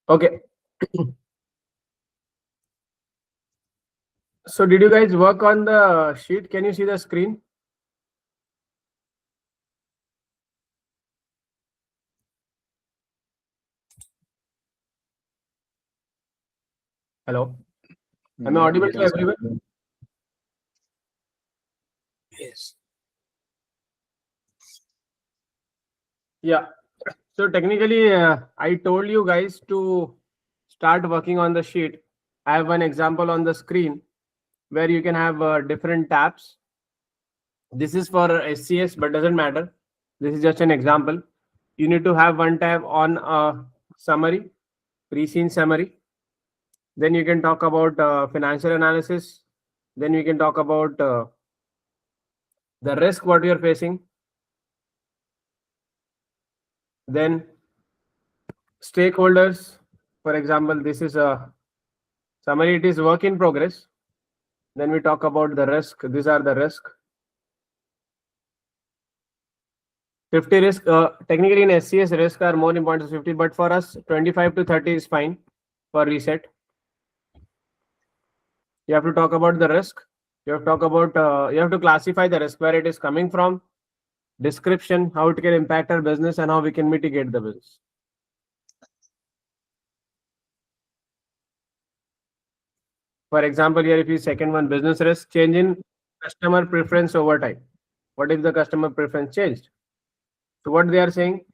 Okay. So did you guys work on the sheet? Can you see the screen? Hello. Am I audible to everyone? Yes. Yeah. So technically, I told you guys to start working on the sheet. I have one example on the screen where you can have different tabs. This is for SCS, but doesn't matter. This is just an example. You need to have one tab on summary, pre-scene summary. Then you can talk about financial analysis. Then we can talk about the risk what you're facing. Then stakeholders. For example, this is a summary. It is work in progress. Then we talk about the risk. These are the risk. 50 risk. Technically in SCS risk are more important than 50, but for us 25 to 30 is fine for Ressett. You have to talk about the risk. You have to talk about you have to classify the risk, where it is coming from, description, how it can impact our business, and how we can mitigate the business. For example, here if you second one, business risk, change in customer preference over time. What if the customer preference changed? So what they are saying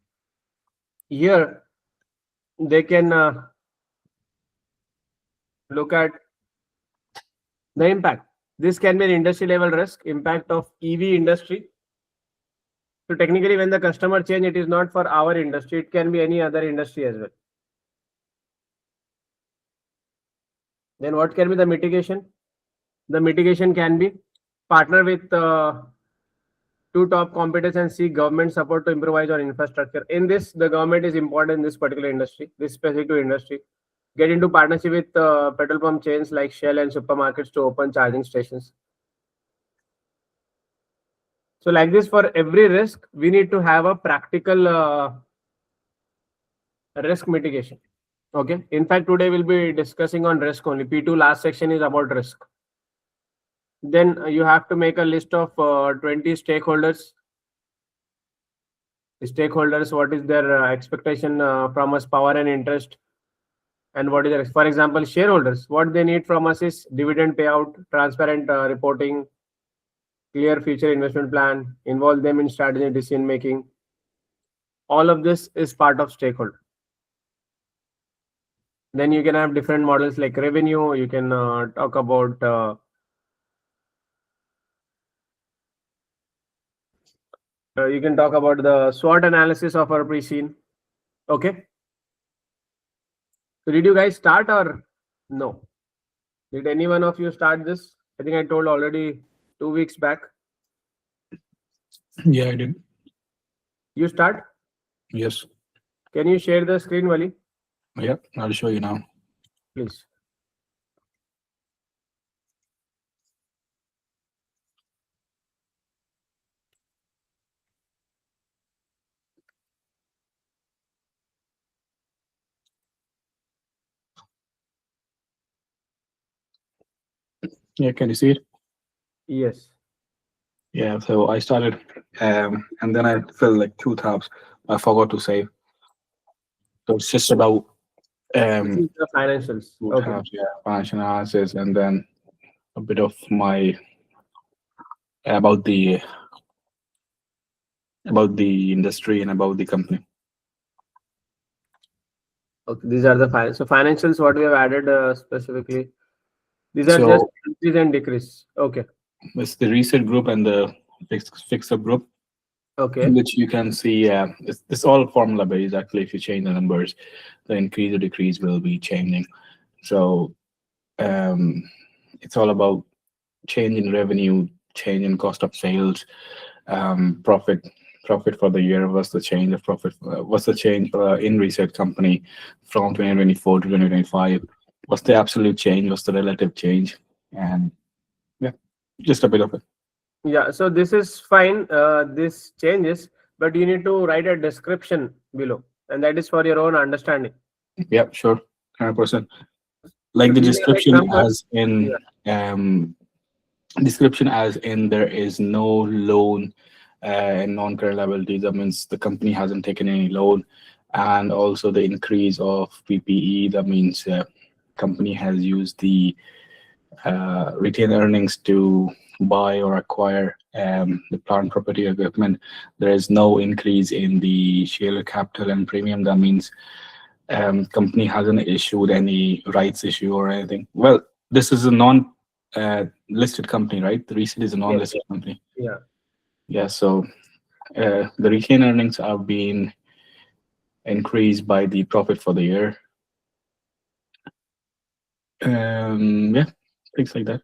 here, they can look at the impact. This can be an industry level risk, impact of EV industry. So technically, when the customer change, it is not for our industry. It can be any other industry as well. Then what can be the mitigation? The mitigation can be partner with two top competitors and seek government support to improvise on infrastructure. In this, the government is important in this particular industry, this specific industry. Get into partnership with petrol pump chains like Shell and supermarkets to open charging stations. So like this, for every risk, we need to have a practical risk mitigation. Okay. In fact, today we'll be discussing on risk only. P2 last section is about risk. Then you have to make a list of 20 stakeholders. Stakeholders, what is their expectation from us, power and interest, and what is their, for example, shareholders, what they need from us is dividend payout, transparent reporting, clear future investment plan, involve them in strategy and decision making. All of this is part of stakeholder. Then you can have different models like revenue. You can talk about you can talk about the SWOT analysis of our pre-scene. Okay. So did you guys start or no? Did any one of you start this? I think I told already 2 weeks back. Yeah, I did. You start? Yes. Can you share the screen, Wali? Yeah, I'll show you now. Please. Yeah, can you see it? Yes. Yeah, so I started, and then I filled like 2 tabs. I forgot to save. So it's just about This is the financials. 2 Okay. tabs, yeah, financial analysis, and then a bit of my about the industry and about the company. Okay. These are the finance. So financials, what we have added specifically. These are So just increase and decrease. Okay. it's the reset group and the fix up group, Okay. in which you can see it's all formula based. Actually, if you change the numbers, the increase or decrease will be changing. So it's all about change in revenue, change in cost of sales, profit for the year. What's the change of profit? What's the change in Ressett company from 2024 to 2025? What's the absolute change? What's the relative change? And yeah, just a bit of it. Yeah. So this is fine. This changes, but you need to write a description below, and that is for your own understanding. Yeah, sure, 100%. So Like the these are like description numbers. as in description as in there is no loan and non-current liabilities. That means the company hasn't taken any loan, and also the increase of PPE. That means company has used the retained earnings to buy or acquire the plant property equipment. There is no increase in the share capital and premium. That means company hasn't issued any rights issue or anything. Well, this is a non listed company, right? The Ressett is a Yes. non-listed company. Yeah. Yeah, so the retained earnings are being increased by the profit for the year. Yeah, things like that.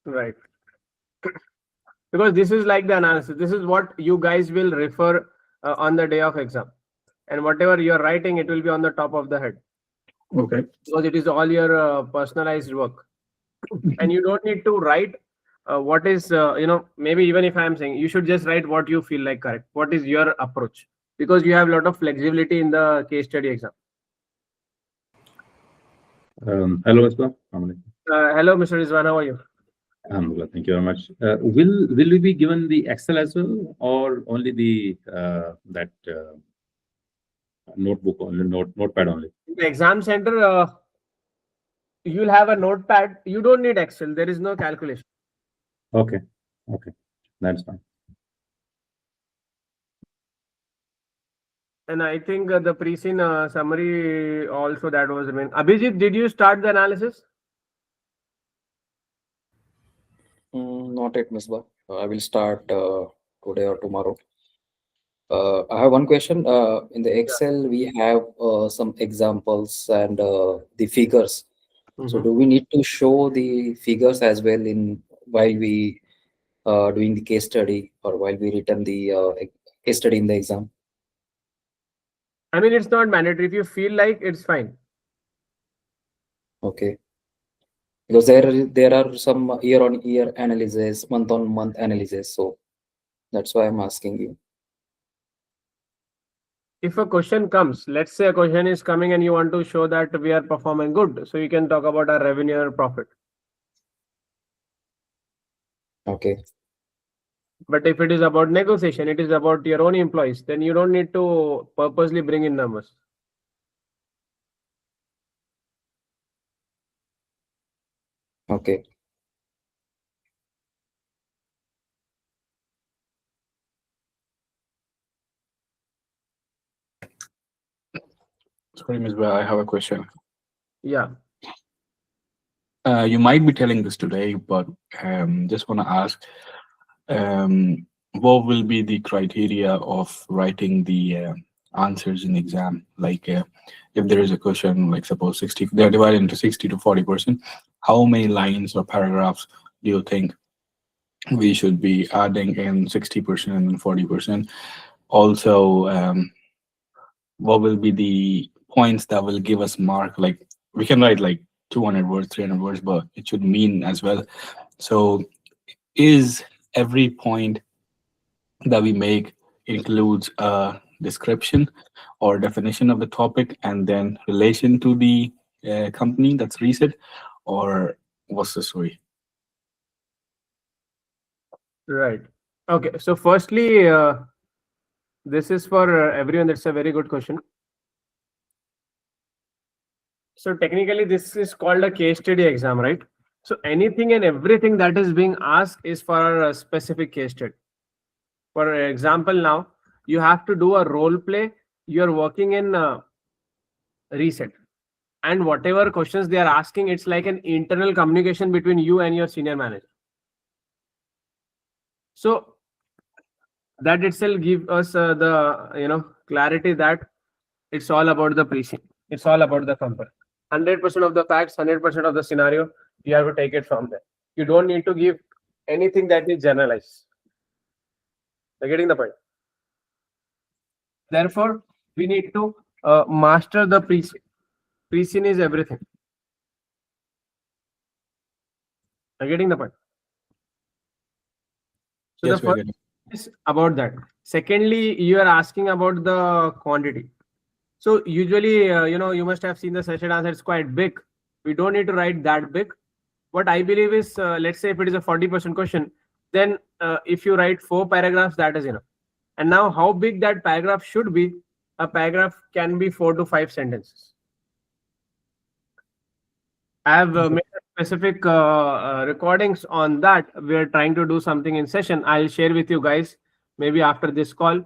Right. Because this is like the analysis. This is what you guys will refer on the day of exam, and whatever you are writing, it will be on the top of the head Okay. because it is all your personalized work, and you don't need to write what is maybe even if I am saying you should just write what you feel like correct. What is your approach? Because you have a lot of flexibility in the case study exam. Hello, Asma. Hello, Mr. Rizwan. How are you? Alhamdulillah, thank you very much. Will we be given the Excel as well, or only the that notebook only, notepad only? In the exam center, you'll have a notepad. You don't need Excel. There is no calculation. Okay, okay, that's fine. And I think the pre-scene summary also that was remain. Abhijit, did you start the analysis? Not yet, Misbah. I will start today or tomorrow. I have one question. In the Yeah. Excel, we have some examples and the figures. So, Mhm. do we need to show the figures as well in while we doing the case study or while we written the case study in the exam? I mean, it's not mandatory. If you feel like it's fine. Okay, because there are some year on year analysis, month on month analysis. So that's why I'm asking you. If a question comes, let's say a question is coming and you want to show that we are performing good, so you can talk about our revenue or profit. Okay. But if it is about negotiation, it is about your own employees, then you don't need to purposely bring in numbers. Okay. Sorry, Ms. Bell, I have a question. Yeah. You might be telling this today, but just want to ask, what will be the criteria of writing the answers in exam? Like, if there is a question, like suppose 60, they're divided into 60 to 40%. How many lines or paragraphs do you think we should be adding in 60% and 40%? Also, what will be the points that will give us mark? Like, we can write like 200 words, 300 words, but it should mean as well. So is every point that we make includes a description or definition of the topic and then relation to the company that's Ressett, or what's the story? Right. Okay. So firstly, this is for everyone. That's a very good question. So technically, this is called a case study exam, right? So anything and everything that is being asked is for a specific case study. For example, now you have to do a role play. You're working in Ressett, and whatever questions they are asking, it's like an internal communication between you and your senior manager. So that itself gives us the clarity that it's all about the pre-scene. It's all about the company. 100% of the facts, 100% of the scenario, you have to take it from there. You don't need to give anything that is generalized. You're getting the point. Therefore, we need to master the pre-scene. Pre-scene is everything. You're getting the point. So Yes, the we're first getting. is about that. Secondly, you are asking about the quantity. So usually, you must have seen the session answer. It's quite big. We don't need to write that big. What I believe is, let's say if it is a 40% question, then if you write 4 paragraphs, that is enough. And now how big that paragraph should be? A paragraph can be 4 to 5 sentences. I have made specific recordings on that. We are trying to do something in session. I'll share with you guys. Maybe after this call,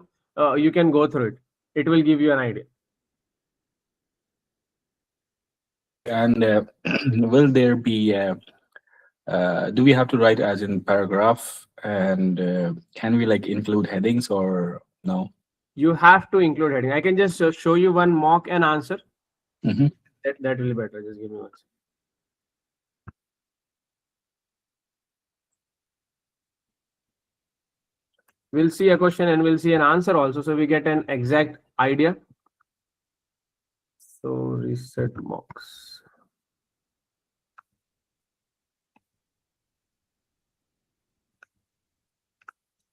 you can go through it. It will give you an idea. And will there be, do we have to write as in paragraph? And can we like include headings or no? You have to include heading. I can just show you one mock and answer. Mhm. That will be better. Just give me one second. We'll see a question and we'll see an answer also, so we get an exact idea. So Ressett mocks.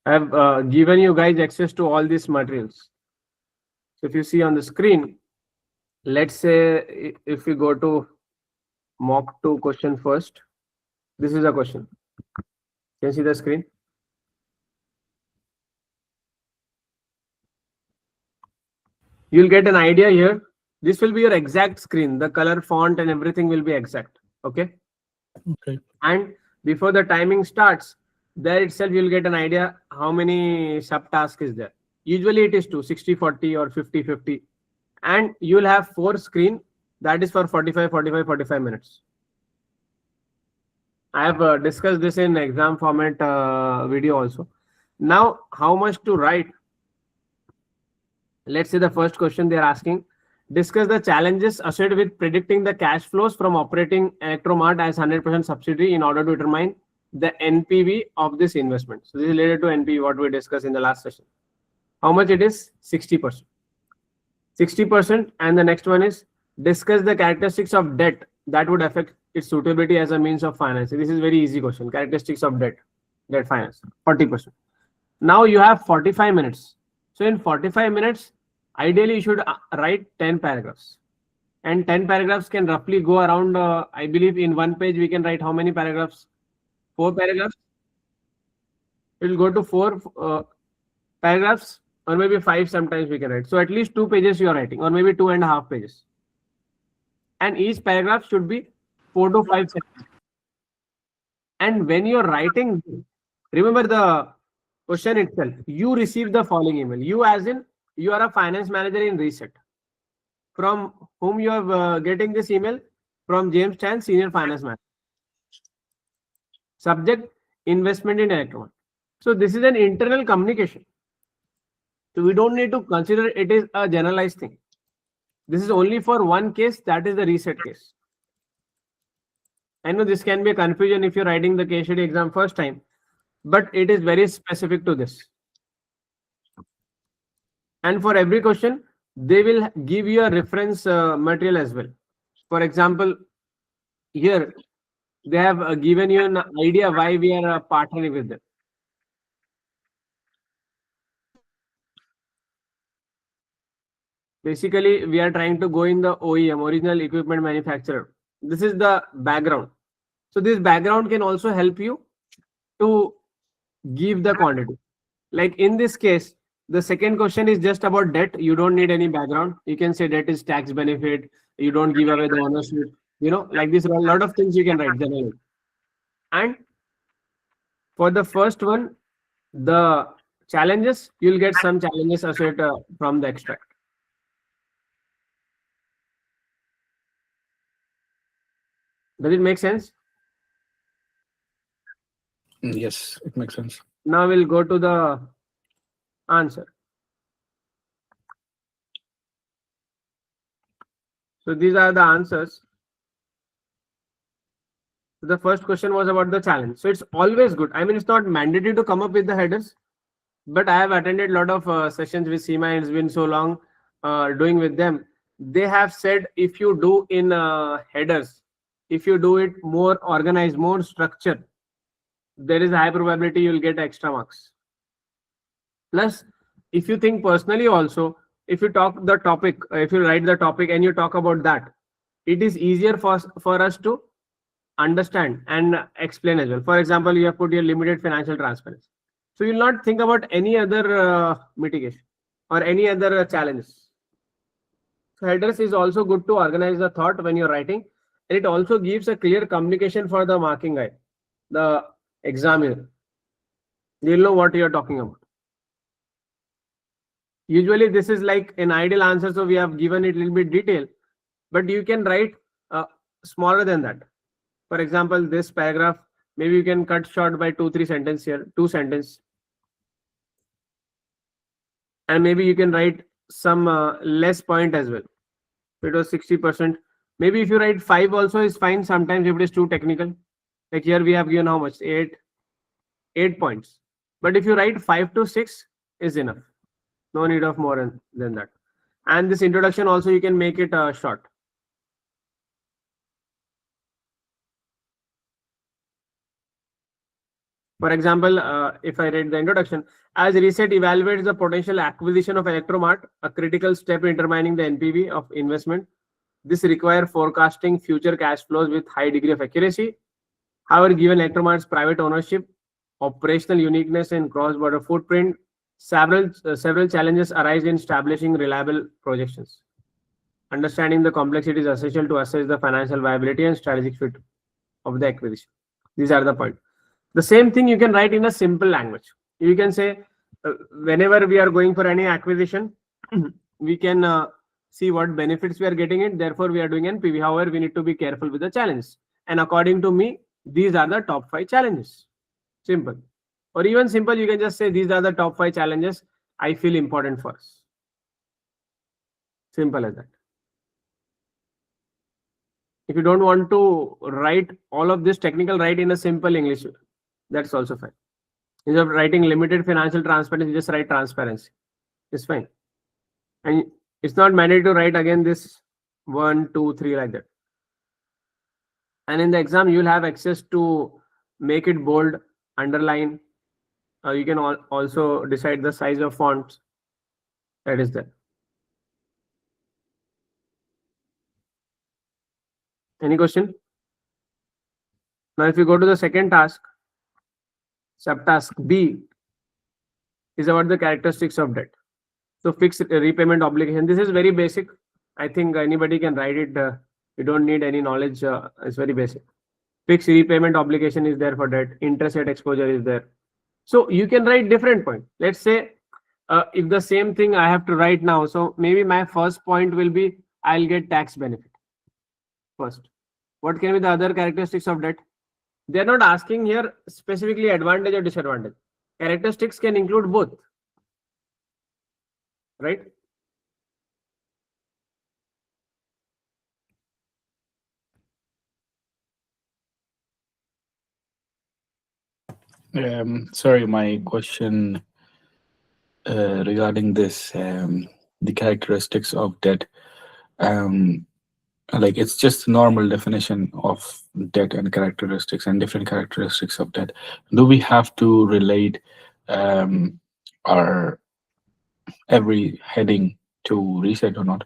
I have given you guys access to all these materials. So if you see on the screen, let's say if we go to mock 2 question first, this is a question. Can you see the screen? You'll get an idea here. This will be your exact screen. The color, font, and everything will be exact. Okay. Okay. And before the timing starts, there itself you'll get an idea how many subtasks is there. Usually it is 2, 60-40 or 50-50. And you'll have 4 screen. That is for 45 minutes. I have discussed this in exam format video also. Now, how much to write? Let's say the first question they are asking, discuss the challenges associated with predicting the cash flows from operating Electromart as 100% subsidiary in order to determine the NPV of this investment. So this is related to NPV, what we discussed in the last session. How much it is? 60%. 60%. And the next one is discuss the characteristics of debt that would affect its suitability as a means of financing. This is very easy question. Characteristics of debt finance, 40%. Now you have 45 minutes. So in 45 minutes, ideally you should write 10 paragraphs. And 10 paragraphs can roughly go around, I believe in one page we can write how many paragraphs? 4 paragraphs. It will go to 4 paragraphs, or maybe 5 sometimes we can write. So at least 2 pages you are writing, or maybe 2.5 pages. And each paragraph should be 4 to 5 sentences. And when you're writing, remember the question itself. You receive the following email. You as in, you are a finance manager in Ressett. From whom you are getting this email? From James Chan, Senior Finance Manager. Subject, investment in Electromart. So this is an internal communication. So we don't need to consider it is a generalized thing. This is only for one case, that is the Ressett case. I know this can be a confusion if you're writing the case study exam first time, but it is very specific to this. And for every question, they will give you a reference material as well. For example, here they have given you an idea why we are partnering with them. Basically, we are trying to go in the OEM, original equipment manufacturer. This is the background. So this background can also help you to give the quantity. Like in this case, the second question is just about debt. You don't need any background. You can say debt is tax benefit. You don't give away the ownership. Like this, a lot of things you can write generally. And for the first one, the challenges, you'll get some challenges associated from the extract. Does it make sense? Yes, it makes sense. Now we'll go to the answer. So these are the answers. The first question was about the challenge. So it's always good. I mean, it's not mandatory to come up with the headers, but I have attended a lot of sessions with CIMA. It's been so long doing with them. They have said if you do in headers, if you do it more organized, more structured, there is a high probability you'll get extra marks. Plus, if you think personally also, if you talk the topic, if you write the topic and you talk about that, it is easier for us to understand and explain as well. For example, you have put your limited financial transparency. So you'll not think about any other mitigation or any other challenges. So headers is also good to organize the thought when you're writing. And it also gives a clear communication for the marking guy, the examiner. They'll know what you're talking about. Usually this is like an ideal answer, so we have given it a little bit detail, but you can write smaller than that. For example, this paragraph, maybe you can cut short by 2-3 sentences here, 2 sentences. And maybe you can write some less point as well. If it was 60%. Maybe if you write 5 also is fine. Sometimes if it is too technical. Like here we have given how much? 8 points. But if you write 5 to 6 is enough. No need of more than that. And this introduction also you can make it short. For example, if I read the introduction, as Ressett evaluates the potential acquisition of Electromart, a critical step in determining the NPV of investment. This requires forecasting future cash flows with high degree of accuracy. However, given Electromart's private ownership, operational uniqueness, and cross-border footprint, several challenges arise in establishing reliable projections. Understanding the complexity is essential to assess the financial viability and strategic fit of the acquisition. These are the points. The same thing you can write in a simple language. You can say, whenever we are going for any acquisition, we can see what benefits we are getting it. Therefore, we are doing NPV. However, we need to be careful with the challenges. And according to me, these are the top 5 challenges. Simple. Or even simple, you can just say these are the top 5 challenges I feel important for us. Simple as that. If you don't want to write all of this technical, write in a simple English. That's also fine. Instead of writing limited financial transparency, just write transparency. It's fine. And it's not mandatory to write again this 1, 2, 3 like that. And in the exam, you'll have access to make it bold, underline. You can also decide the size of fonts that is there. Any question? Now, if you go to the second task, subtask B is about the characteristics of debt. So fixed repayment obligation. This is very basic. I think anybody can write it. You don't need any knowledge. It's very basic. Fixed repayment obligation is there for debt. Interest rate exposure is there. So you can write different points. Let's say if the same thing I have to write now. So maybe my first point will be I'll get tax benefit first. What can be the other characteristics of debt? They're not asking here specifically advantage or disadvantage. Characteristics can include both. Right? Sorry, my question regarding this, the characteristics of debt, like it's just a normal definition of debt and characteristics and different characteristics of debt. Do we have to relate our every heading to Ressett or not?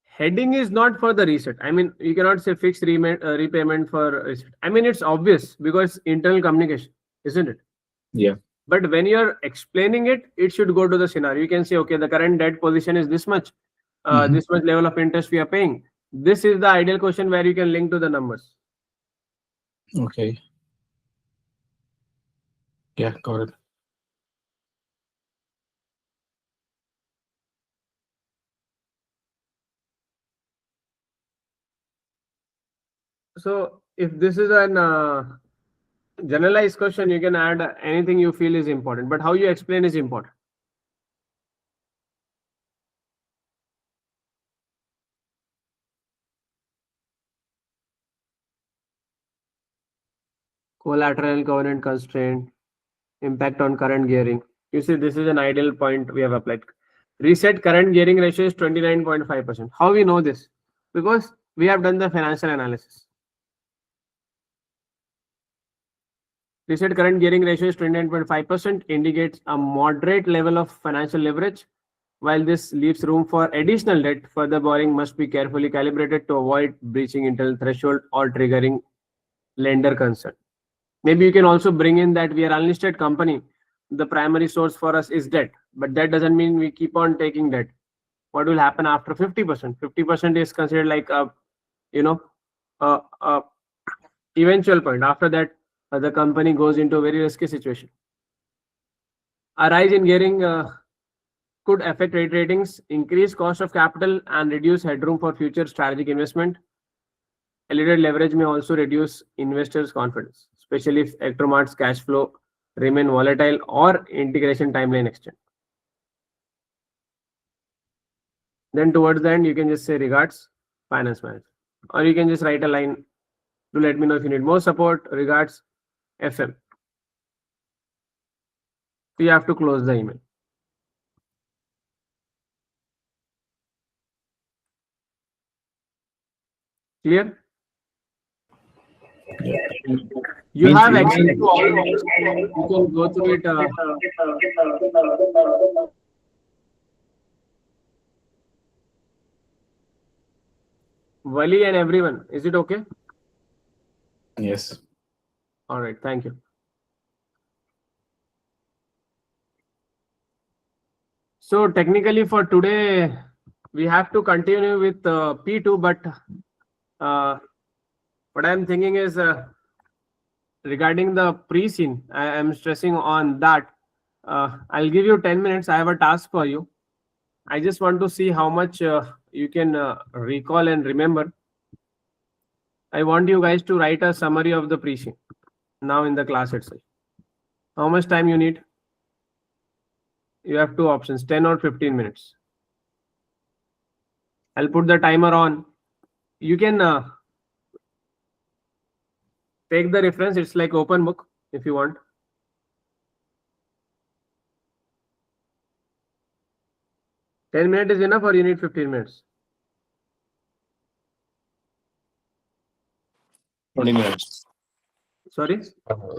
Heading is not for the Ressett. I mean, you cannot say fixed repayment for Ressett. I mean, it's obvious because internal communication, isn't it? Yeah. But when you're explaining it, it should go to the scenario. You can say, okay, the current debt position is this much, this much level of interest we are paying. This is the ideal question where you can link to the numbers. Okay. Yeah, got it. So if this is an generalized question, you can add anything you feel is important, but how you explain is important. Collateral covenant constraint, impact on current gearing. You see, this is an ideal point we have applied. Ressett current gearing ratio is 29.5%. How we know this? Because we have done the financial analysis. Ressett current gearing ratio is 29.5%, indicates a moderate level of financial leverage While this leaves room for additional debt, further borrowing must be carefully calibrated to avoid breaching internal threshold or triggering lender concern. Maybe you can also bring in that we are unlisted company. The primary source for us is debt, but that doesn't mean we keep on taking debt. What will happen after 50%? 50% is considered like a, you know, a eventual point. After that, the company goes into a very risky situation. A rise in gearing could affect rate ratings, increase cost of capital, and reduce headroom for future strategic investment. Elevated leverage may also reduce investors' confidence, especially if Electromart's cash flow remain volatile or integration timeline extend. Then towards the end, you can just say regards, finance manager, or you can just write a line to let me know if you need more support. Regards, FM. So you have to close the email. Clear? You Means have access email. to all those. You can go through it. Wali and everyone. Is it okay? Yes. All right. Thank you. So technically for today, we have to continue with P2, but what I'm thinking is regarding the pre-scene, I am stressing on that. I'll give you 10 minutes. I have a task for you. I just want to see how much you can recall and remember. I want you guys to write a summary of the pre-scene now in the class itself. How much time you need? You have two options, 10 or 15 minutes. I'll put the timer on. You can take the reference. It's like open book if you want. $10 is enough or you need 15 minutes? 20 minutes. Sorry?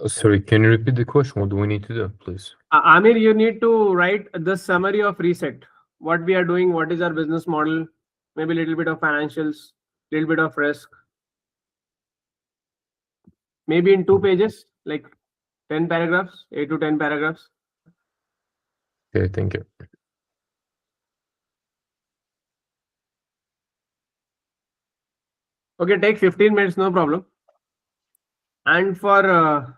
Sorry, can you repeat the question? What do we need to do, please? Amir, you need to write the summary of Ressett. What we are doing, what is our business model, maybe a little bit of financials, little bit of risk. Maybe in 2 pages, like 10 paragraphs, 8 to 10 paragraphs. Okay, thank you. Okay, take 15 minutes, no problem. And for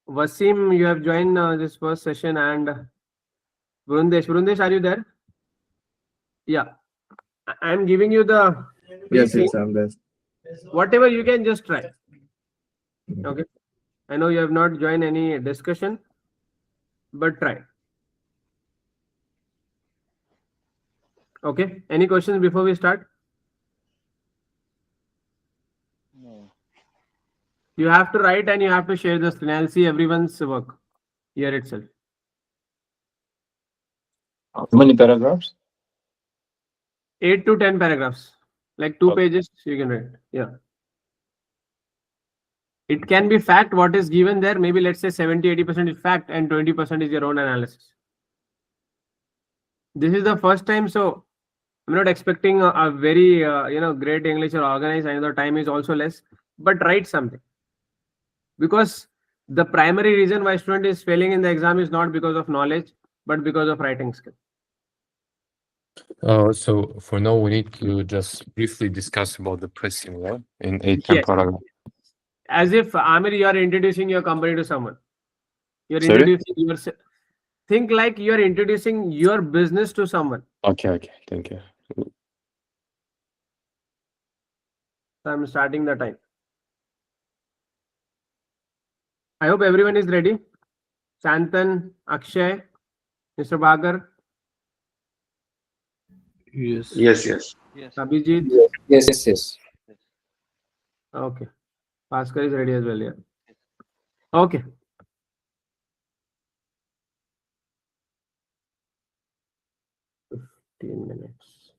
Wasim, you have joined this first session, and Brundesh, are you there? Yeah. I'm giving you the Yes, pre-scene. yes, I'm there. Whatever you can just try. Okay. I know you have not joined any discussion, but try. Okay. Any questions before we start? No. You have to write and you have to share the screen. I'll see everyone's work here itself. How many paragraphs? 8 to 10 paragraphs, like 2 Okay. pages you can write. Yeah. It can be fact what is given there. Maybe let's say 70-80% is fact and 20% is your own analysis. This is the first time, so I'm not expecting a very great English or organized. I know the time is also less, but write something. Because the primary reason why student is failing in the exam is not because of knowledge, but because of writing skill. So for now, we need to just briefly discuss about the pricing, right? In 8-10 Yes. paragraph. As if Amir, you are introducing your company to someone. You're Sorry? introducing yourself. Think like you are introducing your business to someone. Okay, thank you. So I'm starting the time. I hope everyone is ready. Santan, Akshay, Mr. Bagar, Yes. Yes. Abhijit. Yes. Okay. Bhaskar is ready as well. Yeah. Okay. Minutes.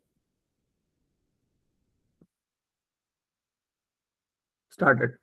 Started.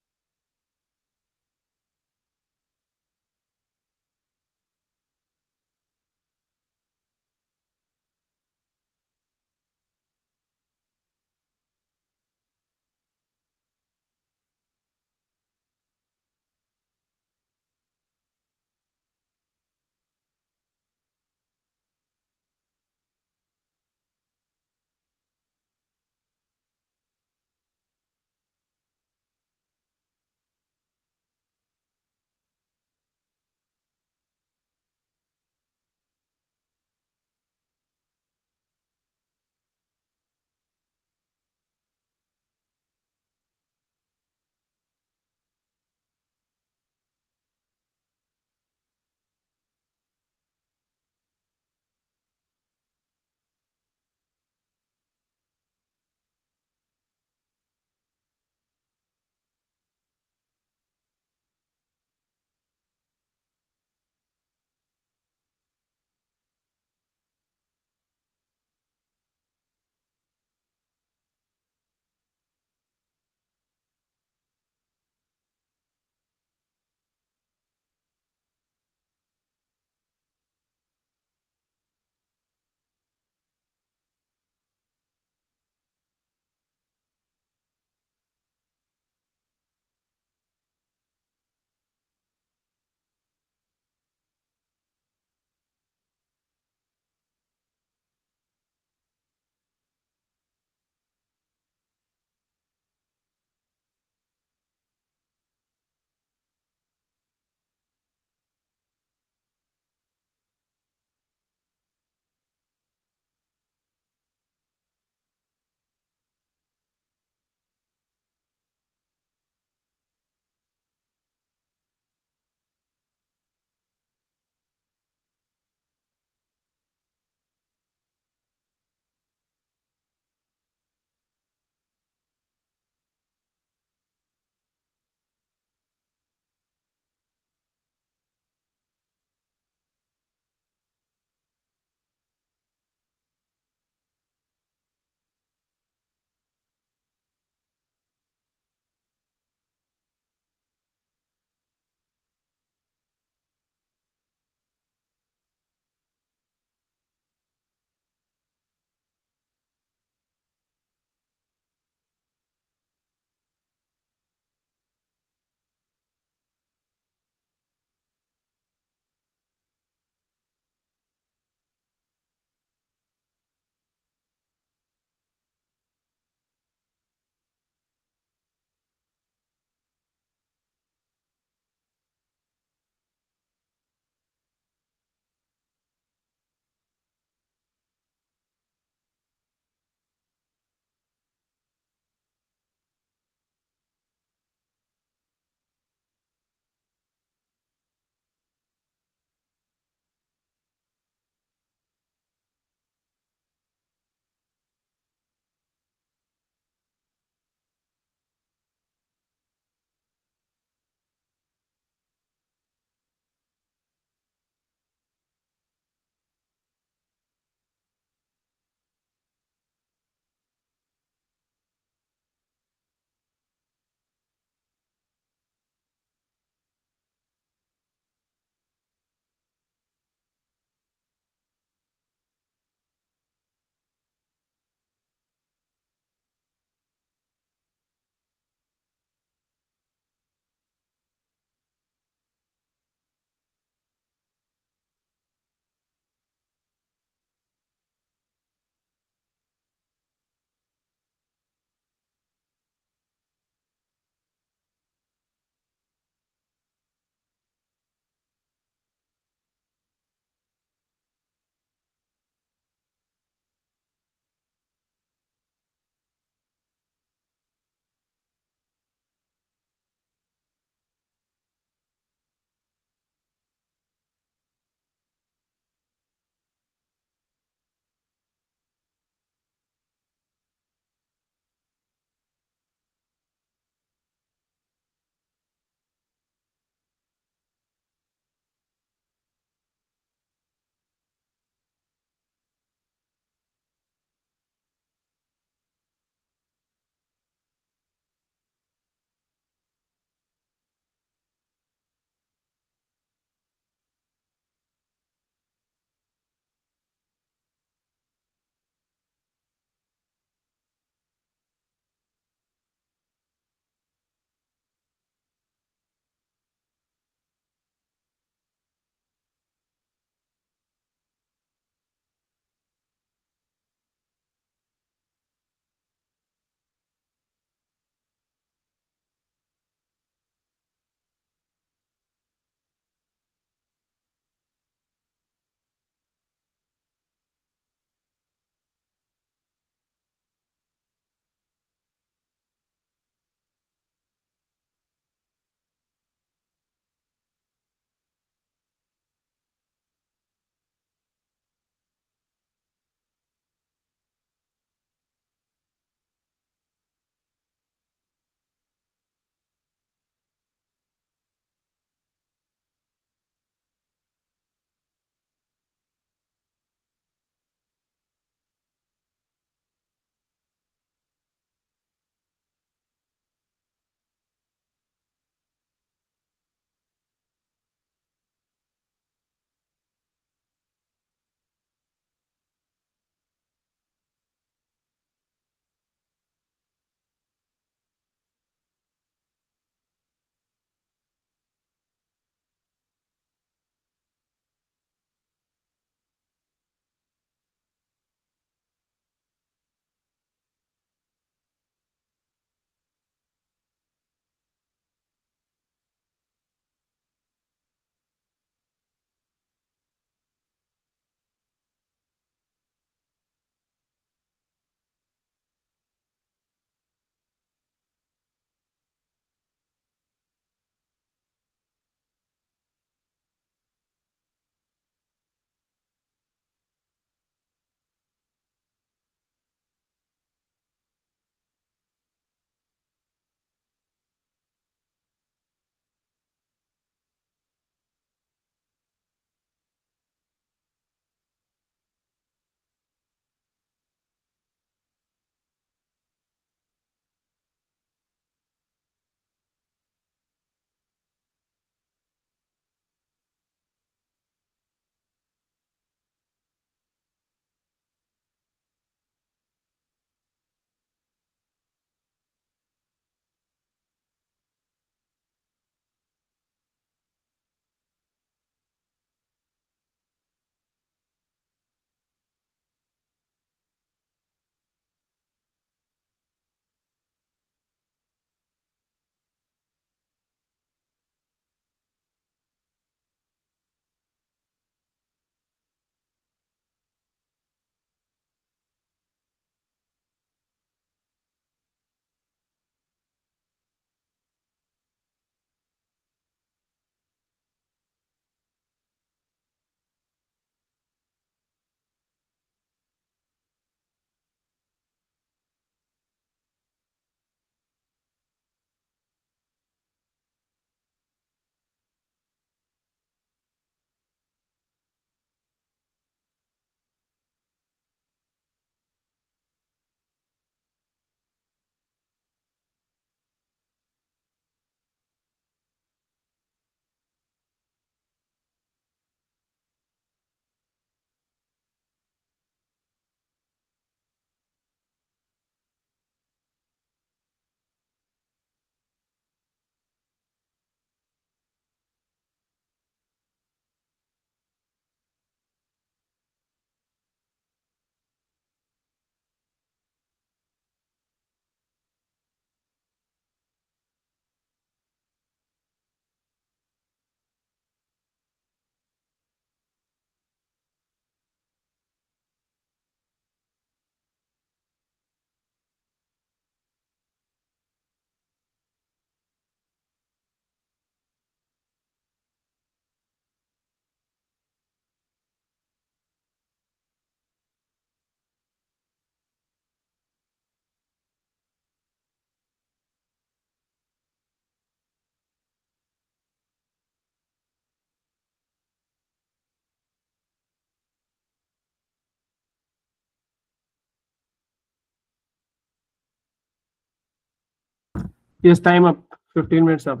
Yes, time up. 15 minutes up.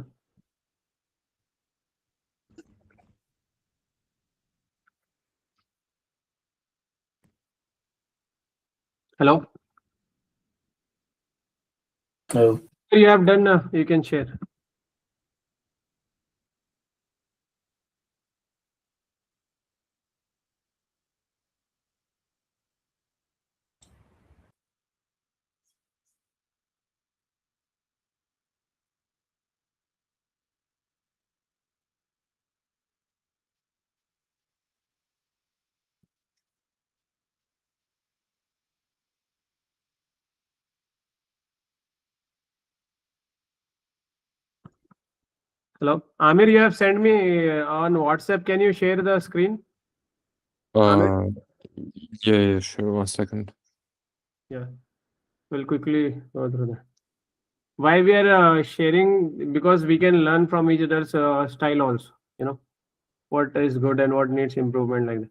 Hello. Oh, You have done. You can share. Hello, Amir. You have sent me on WhatsApp. Can you share the screen? Amir? Yeah, sure. 1 second. Yeah, we'll quickly go through that. Why we are sharing? Because we can learn from each other's style also. You know what is good and what needs improvement, like that.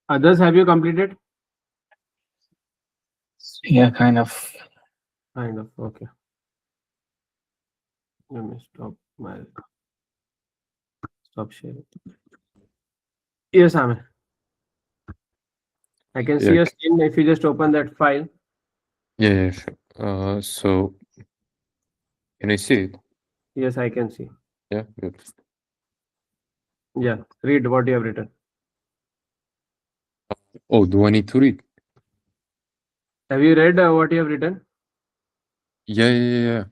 Others, have you completed? yeah, kind of. Kind of. Okay. Let me stop sharing. Yes, Amir. I can see Yeah, your screen if you just open that file. yeah, sure. So can I see it? Yes, I can see. Yeah, good. Yeah, read what you have written. Oh, do I need to read? Have you read what you have written? Yeah.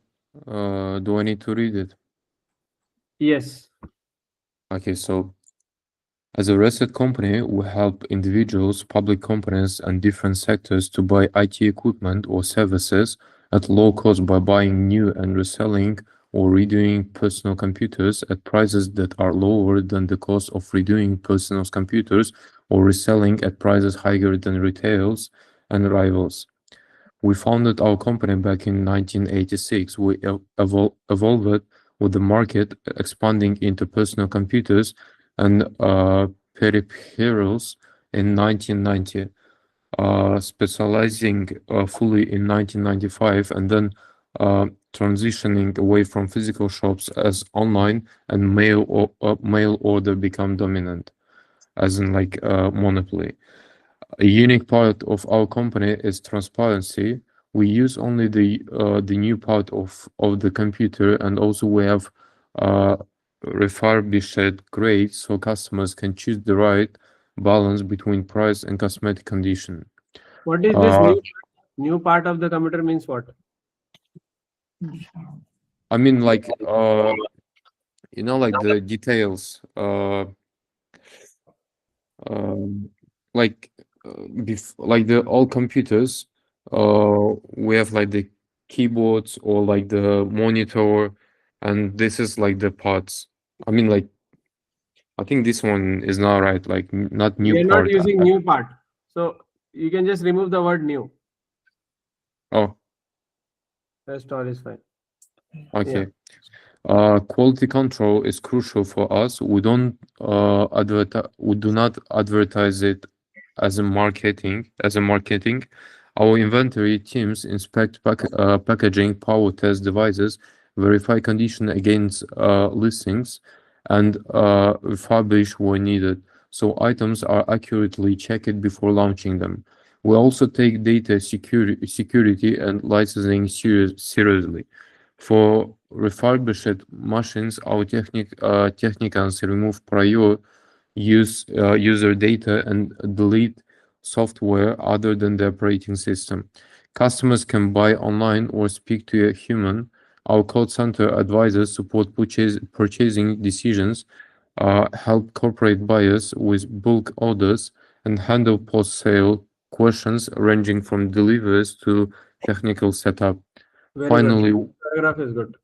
Do I need to read it? Yes. Okay, so as a Ressett company, we help individuals, public companies, and different sectors to buy IT equipment or services at low cost by buying new and reselling or redoing personal computers at prices that are lower than the cost of redoing personal computers or reselling at prices higher than retails and rivals. We founded our company back in 1986. We evolved with the market, expanding into personal computers and peripherals in 1990, specializing fully in 1995, and then transitioning away from physical shops as online and mail order become dominant, as in like monopoly. A unique part of our company is transparency. We use only the new part of the computer, and also we have uh, refurbished grades so customers can choose the right balance between price and cosmetic condition. What is this new part of the computer means what? I mean, like like the details, um, like like the all computers, we have like the keyboards or like the monitor, and this is like the parts. I mean, like I think this one is not right, like not new We are not part. using new part. So you can just remove the word new. Oh, Rest all is fine. okay. Yeah. Quality control is crucial for us. We do not advertise it as a marketing. Our inventory teams inspect packaging, power test devices, verify condition against listings, and refurbish when needed. So items are accurately checked before launching them. We also take data security and licensing seriously. For refurbished machines, our technicians remove prior user data and delete software other than the operating system. Customers can buy online or speak to a human. Our call center advisors support purchasing decisions, help corporate buyers with bulk orders, and handle post-sale questions ranging from deliveries to technical setup. Very Finally, good. Paragraph is good.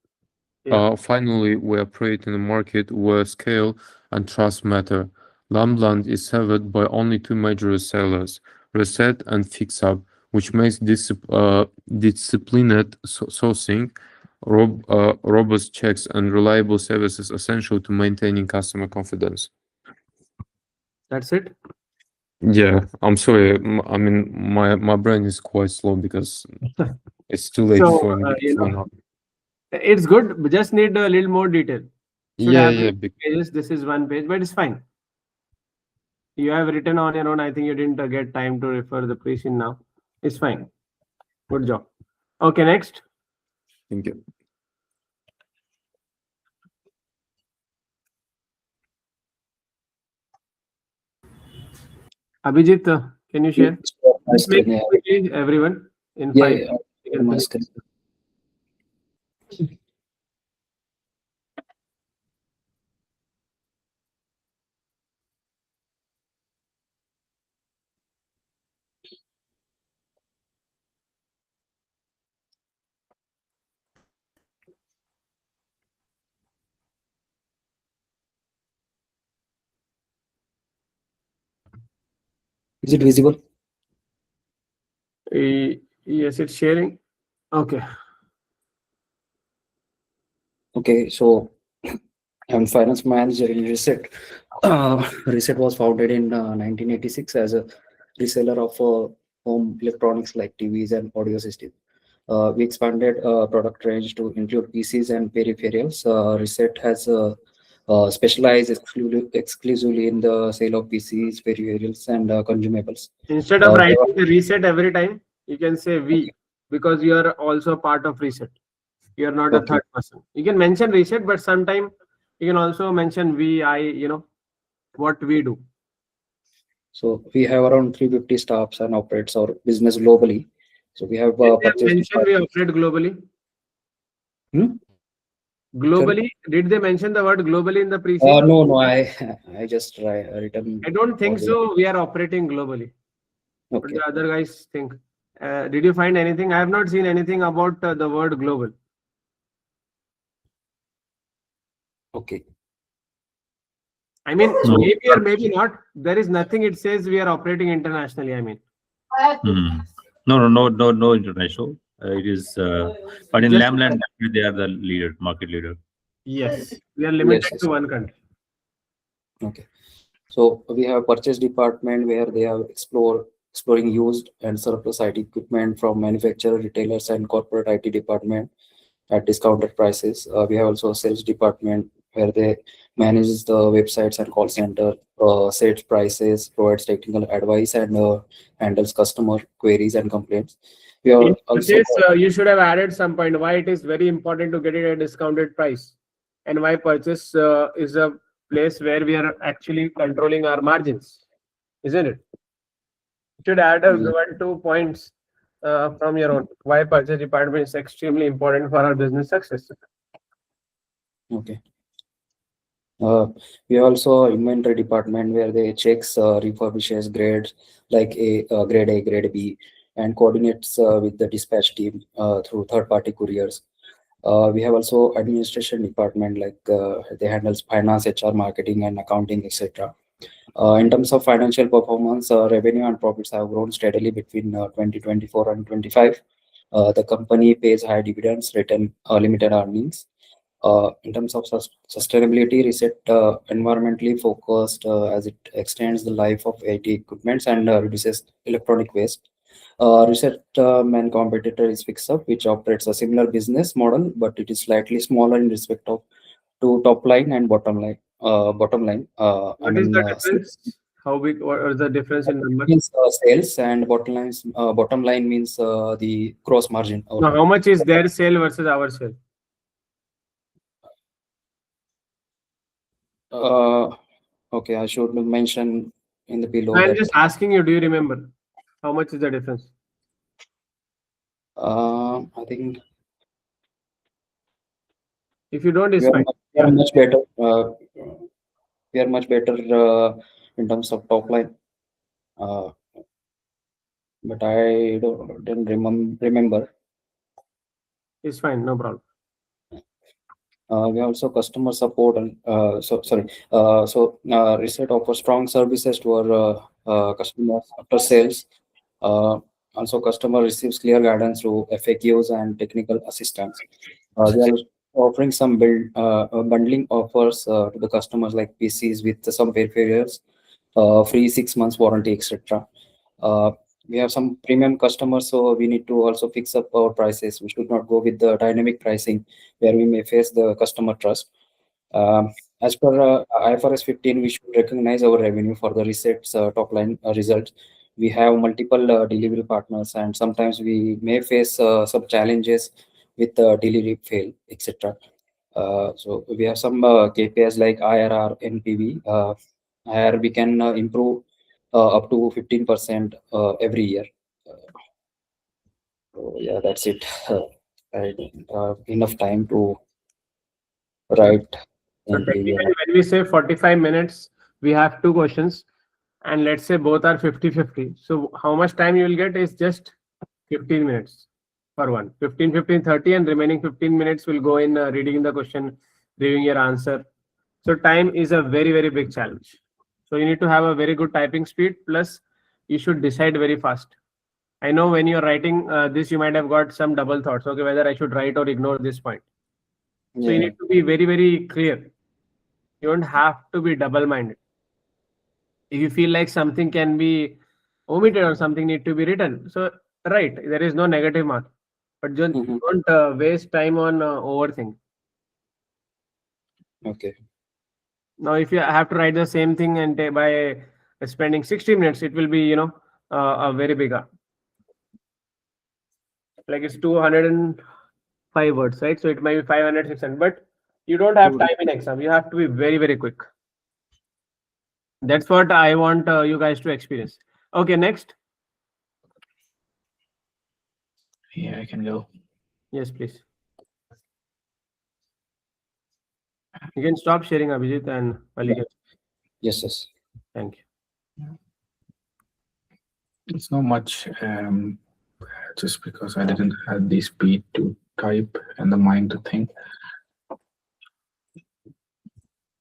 Yeah. finally, we operate in a market where scale and trust matter. Lamland is served by only two major resellers, Ressett and FixUp, which makes disciplined sourcing, robust checks, and reliable services essential to maintaining customer confidence. That's it. Yeah, I'm sorry. I mean, my brain is quite slow because it's too late So, for me you for know, now. it's good. We just need a little more detail. Should Yeah, have yeah. 2 pages. This is 1 page, but it's fine. You have written on your own. I think you didn't get time to refer the pre-scene now. It's fine. Good job. Okay, next. Thank you. Abhijit, can you share? My Just make screen, it yeah. quickly, everyone, in Yeah, 5 yeah, minutes. You can my finish. screen. Is it visible? Yes, it's sharing. Okay. Okay, so I'm finance manager in Ressett. Ressett was founded in 1986 as a reseller of home electronics like TVs and audio systems. We expanded product range to include PCs and peripherals. Ressett has specialized exclusively in the sale of PCs, peripherals, and consumables. Instead of Uh, there writing the reset every time, you can say we, because you are also part of reset. You are not a Okay. third person. You can mention reset, but sometime you can also mention we, I, what we do. So we have around 350 staffs and operates our business globally. So we have Did they purchased. mention we operate globally? Hmm? Globally, did they mention the word globally in the pre No, I just written. I don't think so. We are operating globally. What Okay, do the other guys think? Did you find anything? I have not seen anything about the word global. okay. I mean, No. maybe or maybe not. There is nothing it says we are operating internationally. I mean, No international. It is, but in Just- Lamland, they are the leader, market leader. yes, we are limited Yes. to one country. Okay. So we have purchase department where they are exploring used and surplus IT equipment from manufacturer, retailers, and corporate IT department at discounted prices. We have also a sales department where they manage the websites and call center, sets prices, provides technical advice, and handles customer queries and complaints. We are In also purchase, you should have added some point why it is very important to get it at a discounted price, and why purchase is a place where we are actually controlling our margins, isn't it? You should add a Yeah. 1 2 points from your own. Why purchase department is extremely important for our business success. Okay. We also inventory department where they checks refurbishes grades like grade A, grade B, and coordinates with the dispatch team through third-party couriers. We have also administration department like they handles finance, HR, marketing, and accounting, etc. In terms of financial performance, revenue and profits have grown steadily between 2024 and 25. The company pays high dividends, return limited earnings. In terms of sustainability, Ressett environmentally focused as it extends the life of IT equipments and reduces electronic waste. Ressett main competitor is FixUp, which operates a similar business model, but it is slightly smaller in respect of to top line and bottom line. What is the difference? How big? What is the difference in numbers? Means sales and bottom line means the gross margin. Now, how much is their sale versus our sale? Okay, I should mention in the below I'm that. just asking you. Do you remember how much is the difference? I think If you don't, it's we are, fine. we are much better. We are much better in terms of top line. but I didn't remember. It's fine, no problem. We also customer support and Ressett offers strong services to our customers after sales. Also, customer receives clear guidance through FAQs and technical assistance. We are offering some bundling offers to the customers like PCs with some peripherals, free 6 months warranty, etc. Uh, we have some premium customers, so we need to also fix up our prices. We should not go with the dynamic pricing where we may face the customer trust. As per IFRS 15, we should recognize our revenue for the Ressett's top line results. We have multiple delivery partners, and sometimes we may face some challenges with delivery fail, etc. So we have some KPIs like IRR, NPV. Where we can improve up to 15% every year. So yeah, that's it. I don't have enough time to write So and give you. technically, when we say 45 minutes, we have two questions, and let's say both are 50-50. So how much time you will get is just 15 minutes for one. 15, 15, 30, and remaining 15 minutes will go in reading the question, reviewing your answer. So time is a very, very big challenge. So you need to have a very good typing speed, plus you should decide very fast. I know when you're writing this, you might have got some double thoughts. Okay, whether I should write or ignore this point. So you Yeah. need to be very, very clear. You don't have to be double-minded. If you feel like something can be omitted or something need to be written, so right, there is no negative mark. But Mhm. don't waste time on overthink. Okay. Now, if you have to write the same thing and by spending 60 minutes, it will be, a very big, like it's 205 words, right? So it might be 500, 600, but you don't have time in exam. You have to be very, very quick. That's what I want you guys to experience. Okay, next. Yeah, I can go. Yes, please. You can stop sharing, Abhijit and Malik. Yes, yes. Thank you. It's not much, just because I didn't have the speed to type and the mind to think.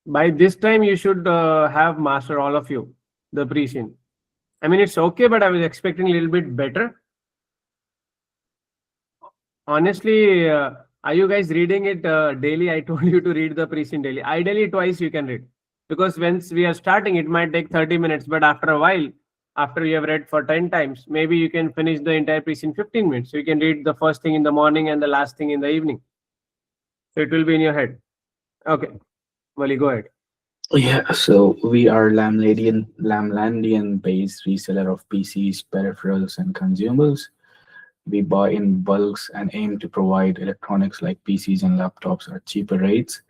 By this time, you should have mastered all of you, the pre-scene. I mean, it's okay, but I was expecting a little bit better. Honestly, are you guys reading it daily? I told you to read the pre-scene daily. Ideally, twice you can read. Because once we are starting, it might take 30 minutes, but after a while, after you have read for 10 times, maybe you can finish the entire piece in 15 minutes. So you can read the first thing in the morning and the last thing in the evening. So it will be in your head. Okay. Wally, go ahead. Yeah, so we are Lamlandian based reseller of PCs, peripherals, and consumables. We buy in bulks and aim to provide electronics like PCs and laptops at cheaper rates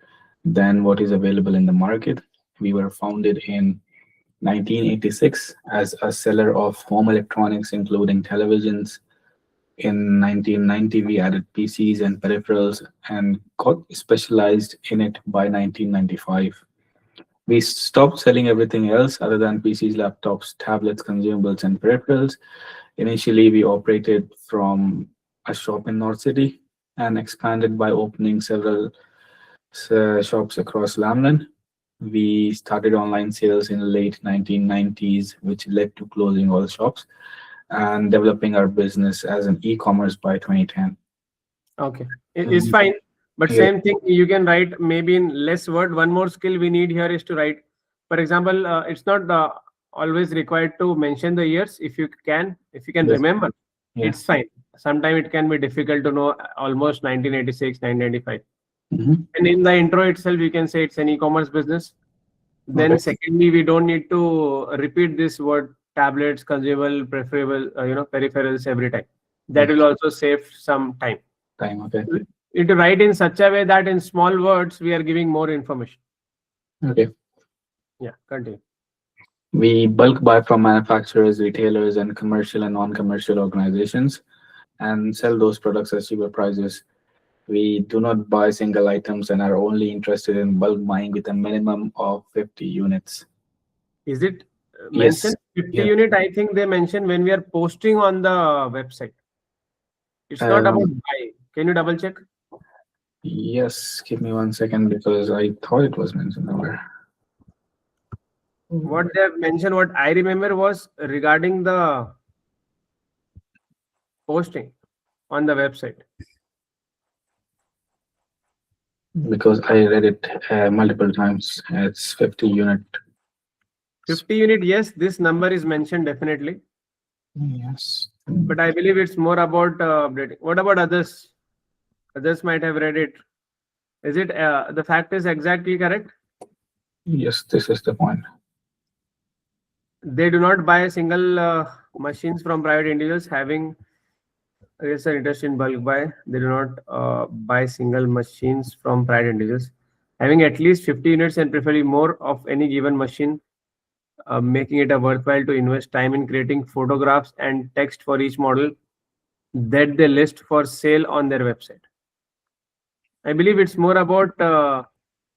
than what is available in the market. We were founded in 1986 as a seller of home electronics, including televisions. In 1990, we added PCs and peripherals and got specialized in it by 1995. We stopped selling everything else other than PCs, laptops, tablets, consumables, and peripherals. Initially, we operated from a shop in North City and expanded by opening several shops across Lamland. We started online sales in late 1990s, which led to closing all shops and developing our business as an e-commerce by 2010. Okay. It's fine. But Yeah. same thing, you can write maybe in less word. One more skill we need here is to write. For example, it's not always required to mention the years. If you can Yes. remember, Yeah. it's fine. Sometimes it can be difficult to know almost 1986, 1995. Mhm. And in the intro itself, you can say it's an e-commerce business. Then Okay. secondly, we don't need to repeat this word tablets, consumable, preferable, peripherals every time. That will also save some time. Time. Okay. You need to write in such a way that in small words, we are giving more information. Okay. Yeah, continue. We bulk buy from manufacturers, retailers, and commercial and non-commercial organizations and sell those products at cheaper prices. We do not buy single items and are only interested in bulk buying with a minimum of 50 units. Is it Yes. mentioned 50 Yeah. unit, I think they mentioned when we are posting on the website. It's not about buy. Can you double check? Yes, give me 1 second because I thought it was mentioned somewhere. What they have mentioned, what I remember was regarding the posting on the website. Because I read it multiple times. It's 50 unit. 50 unit, yes, this number is mentioned definitely. Yes. But I believe it's more about updating. What about others? Others might have read it. Is it the fact is exactly correct? Yes, this is the point. They do not buy single machines from private individuals having an interest in bulk buy. They do not buy single machines from private individuals having at least 50 units and preferably more of any given machine, making it a worthwhile to invest time in creating photographs and text for each model that they list for sale on their website. I believe it's more about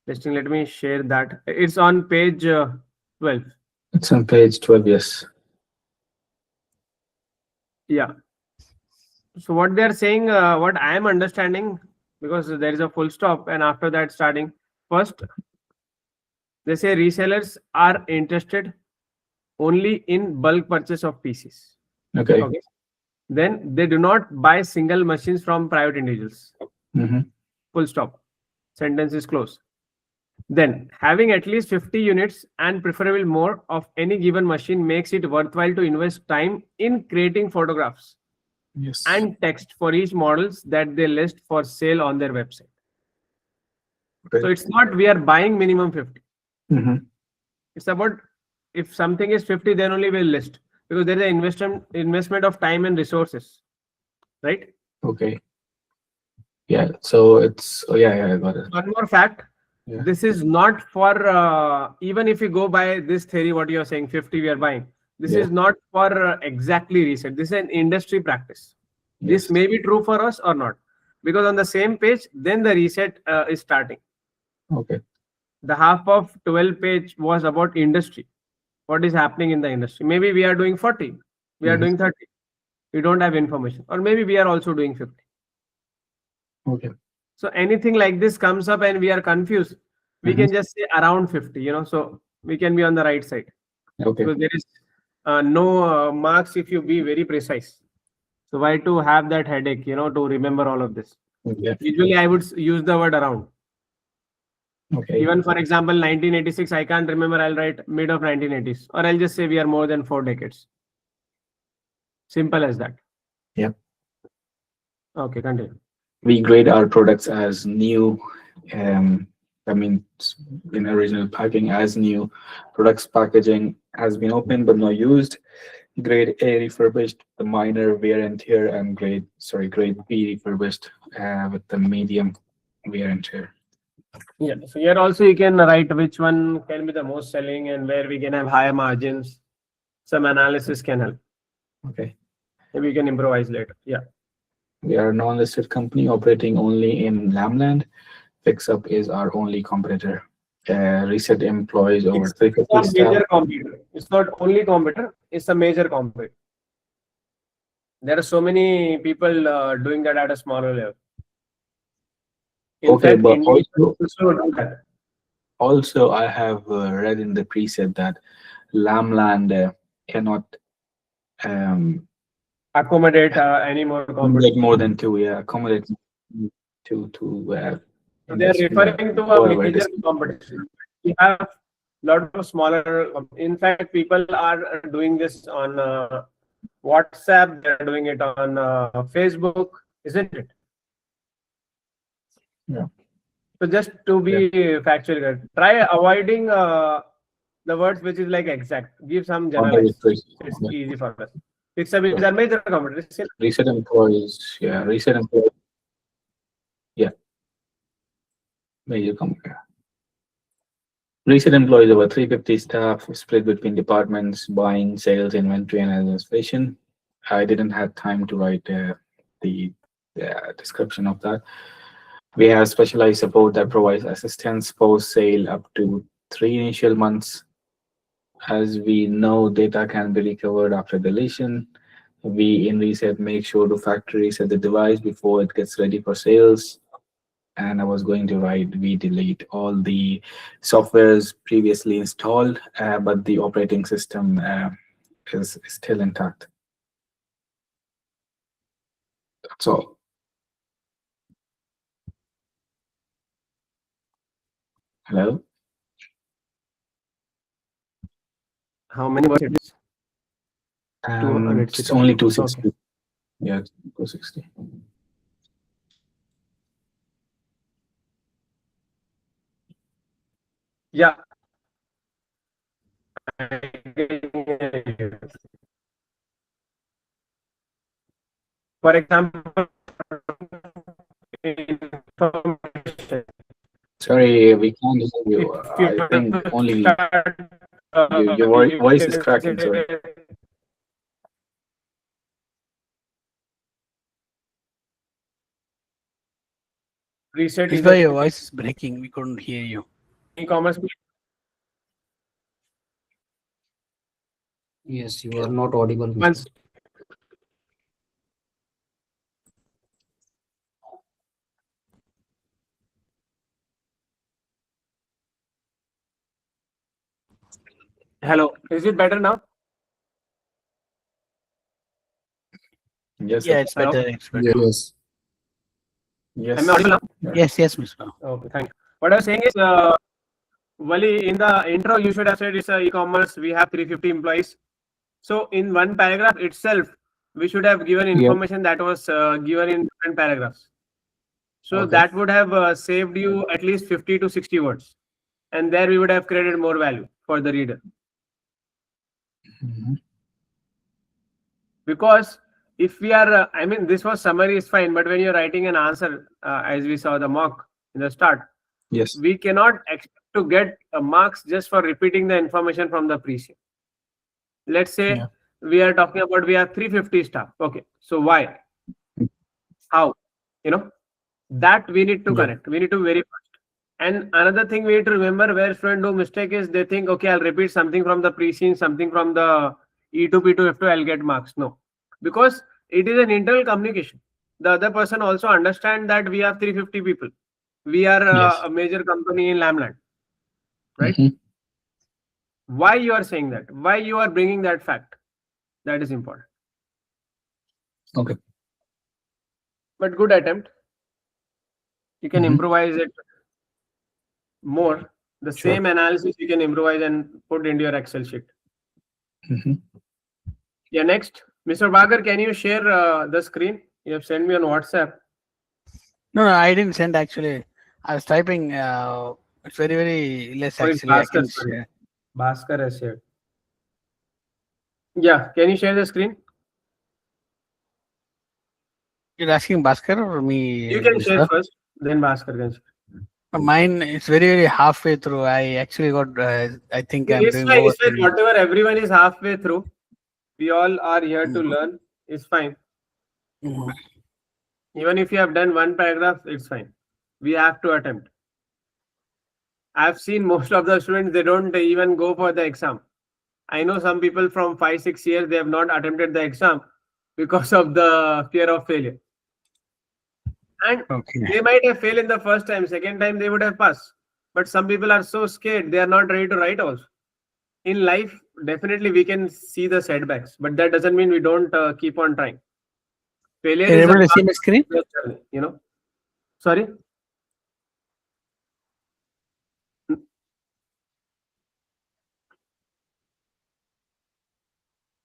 listing. Let me share that. It's on page 12. It's on page 12, yes. Yeah. So what they're saying, what I am understanding, because there is a full stop, and after that starting first, they say resellers are interested only in bulk purchase of PCs. Okay. Okay. Then they do not buy single machines from private individuals. Mm-hmm. Full stop. Sentence is closed. Then having at least 50 units and preferable more of any given machine makes it worthwhile to invest time in creating photographs Yes. and text for each models that they list for sale on their website. Okay. So it's not we are buying minimum 50. Mm-hmm. It's about if something is 50, then only we'll list, because there is an investment of time and resources, right? Okay. Yeah. So it's I got it. One more fact. Yeah. This is not for even if you go by this theory, what you are saying, 50 we are buying. This Yeah. is not for exactly Ressett. This is an industry practice. This Yes. may be true for us or not, because on the same page, then the Ressett is starting. Okay. The half of 12 page was about industry. What is happening in the industry? Maybe we are doing 40, we are Mhm. doing 30. We don't have information, or maybe we are also doing 50. Okay. So anything like this comes up and we are confused, we Mhm. can just say around 50, so we can be on the right side, Okay. because there is no marks if you be very precise. So why to have that headache, to remember all of this? Yeah. Usually I would use the word around. Okay. Even for example, 1986, I can't remember, I'll write mid of 1980s, or I'll just say we are more than 4 decades. Simple as that. Yep. Okay, continue. We grade our products as new. That means in original packing as new. Products packaging has been opened but not used. Grade A refurbished, the minor wear and tear, and grade B refurbished with the medium wear and tear. Yeah, so here also you can write which one can be the most selling and where we can have higher margins. Some analysis can help. Okay. Maybe we can improvise later. Yeah. We are a non-listed company operating only in Lamland. FixUp is our only competitor. Ressett employs over It's 350 not staff. major competitor. It's not only competitor. It's a major competitor. There are so many people doing that at a smaller level. In Okay, fact, but India also do that. I have read in the preset that Lamland cannot Accommodate any more competition. accommodate more than two. Yeah, accommodate two So they are referring to a major competition. We have a lot of smaller. In fact, people are doing this on WhatsApp. They are doing it on Facebook, isn't it? Yeah. So just to be factually correct, try avoiding the words which is like exact. Give some generalized. It's easy for us. It's a major competition. Ressett employees, Ressett employees, major company. Ressett employs over 350 staff split between departments, buying, sales, inventory, and administration. I didn't have time to write the description of that. We have specialized support that provides assistance post-sale up to 3 initial months. as we know, data can be recovered after deletion. We in Ressett make sure to factory reset the device before it gets ready for sales. And I was going to write, we delete all the softwares previously installed, but the operating system is still intact. That's all. Hello? How many words it is? It's only 260. Okay. Yeah, 260. Yeah. For example, information. Sorry, we can't hear you. If you I think only start, your you voice is can cracking. Sorry. say Ressett is That's why a your voice is breaking. We couldn't hear you. e-commerce. Yes, you are not audible. Once hello, is it better now? Yes, Yeah, sir. it's Hello? better. It's better. Yes. Yes. Am I audible now? Yes, Mr. Okay, thank you. What I was saying is, Wali, in the intro, you should have said it's a e-commerce. We have 350 employees. So in one paragraph itself, we should have given information that was given in different paragraphs. So Okay. that would have saved you at least 50 to 60 words. And there we would have created more value for the reader. Mhm. Because if we are, I mean, this was summary is fine, but when you're writing an answer, as we saw the mock in the start, Yes. we cannot expect to get marks just for repeating the information from the previous. Let's say Yeah. we are talking about we have 350 staff. Okay, so why? How? You know, that we need to Yeah. connect. We need to very fast. And another thing we need to remember where students do mistake is they think, okay, I'll repeat something from the pre-scene, something from the E2, P2, F2, I'll get marks. No, because it is an internal communication. The other person also understand that we have 350 people. We are Yes. a major company in Lamland, right? Mhm. Why you are saying that? Why you are bringing that fact? That is important. Okay. But good attempt. You can Mhm. improvise it more. The Sure. same analysis you can improvise and put into your Excel sheet. Mhm. Yeah, next. Mr. Bagar, can you share the screen? You have sent me on WhatsApp. No, I didn't send actually. I was typing. It's very, very less Or it's actually. I Bhaskar, can sorry. share. Bhaskar has shared. Yeah, can you share the screen? You're asking Bhaskar or me? You can share Mr.? first, then Bhaskar can share. Mine is very, very halfway through. I actually got. I think I'm It's doing fine, over. it's fine. Whatever, everyone is halfway through. We all are here to Mhm. learn. It's fine. Mhm. Even if you have done one paragraph, it's fine. We have to attempt. I've seen most of the students, they don't even go for the exam. I know some people from 5-6 years, they have not attempted the exam because of the fear of failure. And Okay. they might have failed in the first time, second time they would have passed. But some people are so scared, they are not ready to write also. In life, definitely we can see the setbacks, but that doesn't mean we don't keep on trying. Failure You're is a able to part see my screen? of the journey, you know. Sorry?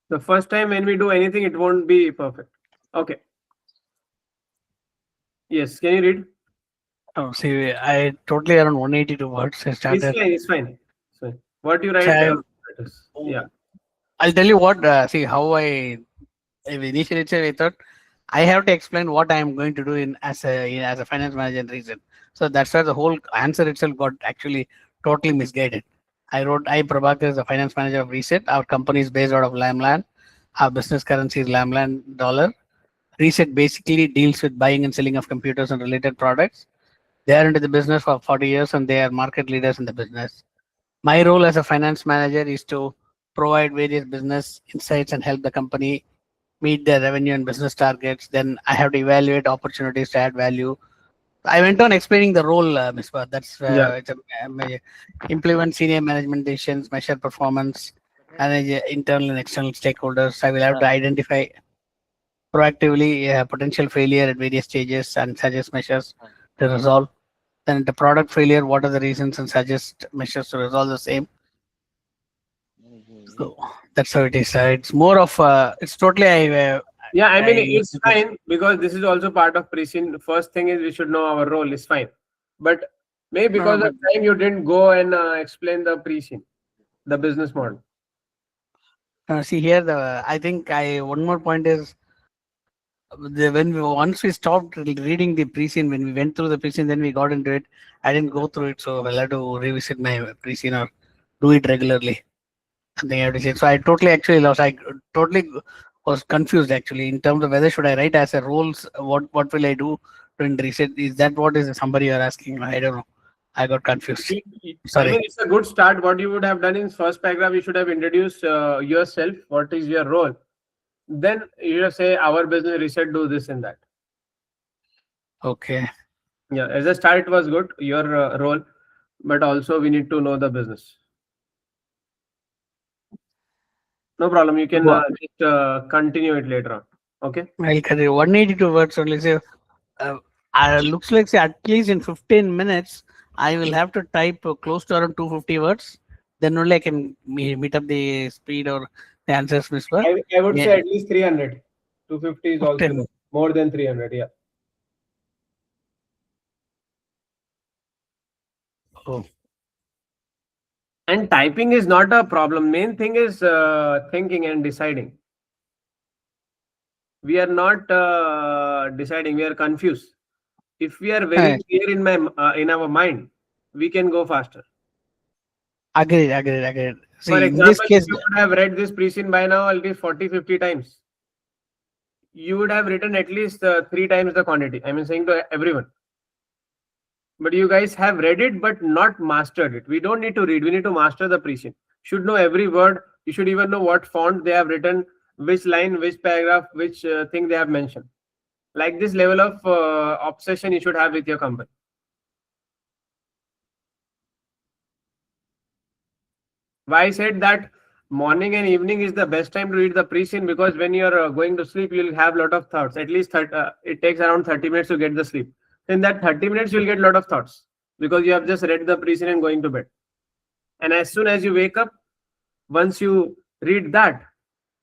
The first time when we do anything, it won't be perfect. Okay. Yes, can you read? Oh, see, I totally around 182 words. I It's started. fine, it's fine. It's fine. What you So write, I- yeah. I'll tell you what. See how I initially I thought I have to explain what I am going to do in as a finance manager in Ressett. So that's why the whole answer itself got actually totally misguided. I wrote, I Prabhakar is the finance manager of Ressett. Our company is based out of Lamland. Our business currency is Lamland dollar. Ressett basically deals with buying and selling of computers and related products. They are into the business for 40 years and they are market leaders in the business. My role as a finance manager is to provide various business insights and help the company meet their revenue and business targets. Then I have to evaluate opportunities to add value. I went on explaining the role, Misbah. That's Yeah. it's implement senior management decisions, measure performance, manage internal and external stakeholders. I will have to identify proactively potential failure at various stages and suggest measures to resolve. Then the product failure, what are the reasons, and suggest measures to resolve the same. So that's how it is. It's more of it's totally Yeah, I mean, I- it's fine because this is also part of pre-scene. First thing is we should know our role is fine. But maybe because of time you didn't go and explain the pre-scene, the business model. see here I think one more point is once we stopped reading the pre-scene, when we went through the pre-scene, then we got into it. I didn't go through it, so I'll have to revisit my pre-scene or do it regularly. Something I have to say. So I totally actually lost. I totally was confused actually in terms of whether should I write as a roles. What will I do during reset? Is that what is somebody you're asking? I don't know. I got confused. I Sorry. mean, it's a good start. What you would have done in first paragraph, you should have introduced yourself. What is your role? Then you just say our business reset do this and that. Okay. Yeah, as a start, it was good your role, but also we need to know the business. No problem. You can just continue it later on. Okay. I'll continue. 182 words only. Say, looks like say at least in 15 minutes, I will have to type close to around 250 words. Then only I can meet up the speed or the answers, Mr. I would Yeah. say at least 300. 250 is also 10. there. More than 300. Yeah. Oh. And typing is not a problem. Main thing is thinking and deciding. We are not deciding. We are confused. If we are very Right. clear in our mind, we can go faster. Agreed. See, For in this example, case, if you would have read this pre-scene by now, at least 40-50 times. You would have written at least 3 times the quantity. I mean, saying to everyone. But you guys have read it, but not mastered it. We don't need to read. We need to master the pre-scene. Should know every word. You should even know what font they have written, which line, which paragraph, which thing they have mentioned. Like this level of obsession you should have with your company. Why I said that morning and evening is the best time to read the pre-scene, because when you're going to sleep, you'll have a lot of thoughts. At least it takes around 30 minutes to get the sleep. In that 30 minutes, you'll get a lot of thoughts because you have just read the pre-scene and going to bed. And as soon as you wake up, once you read that,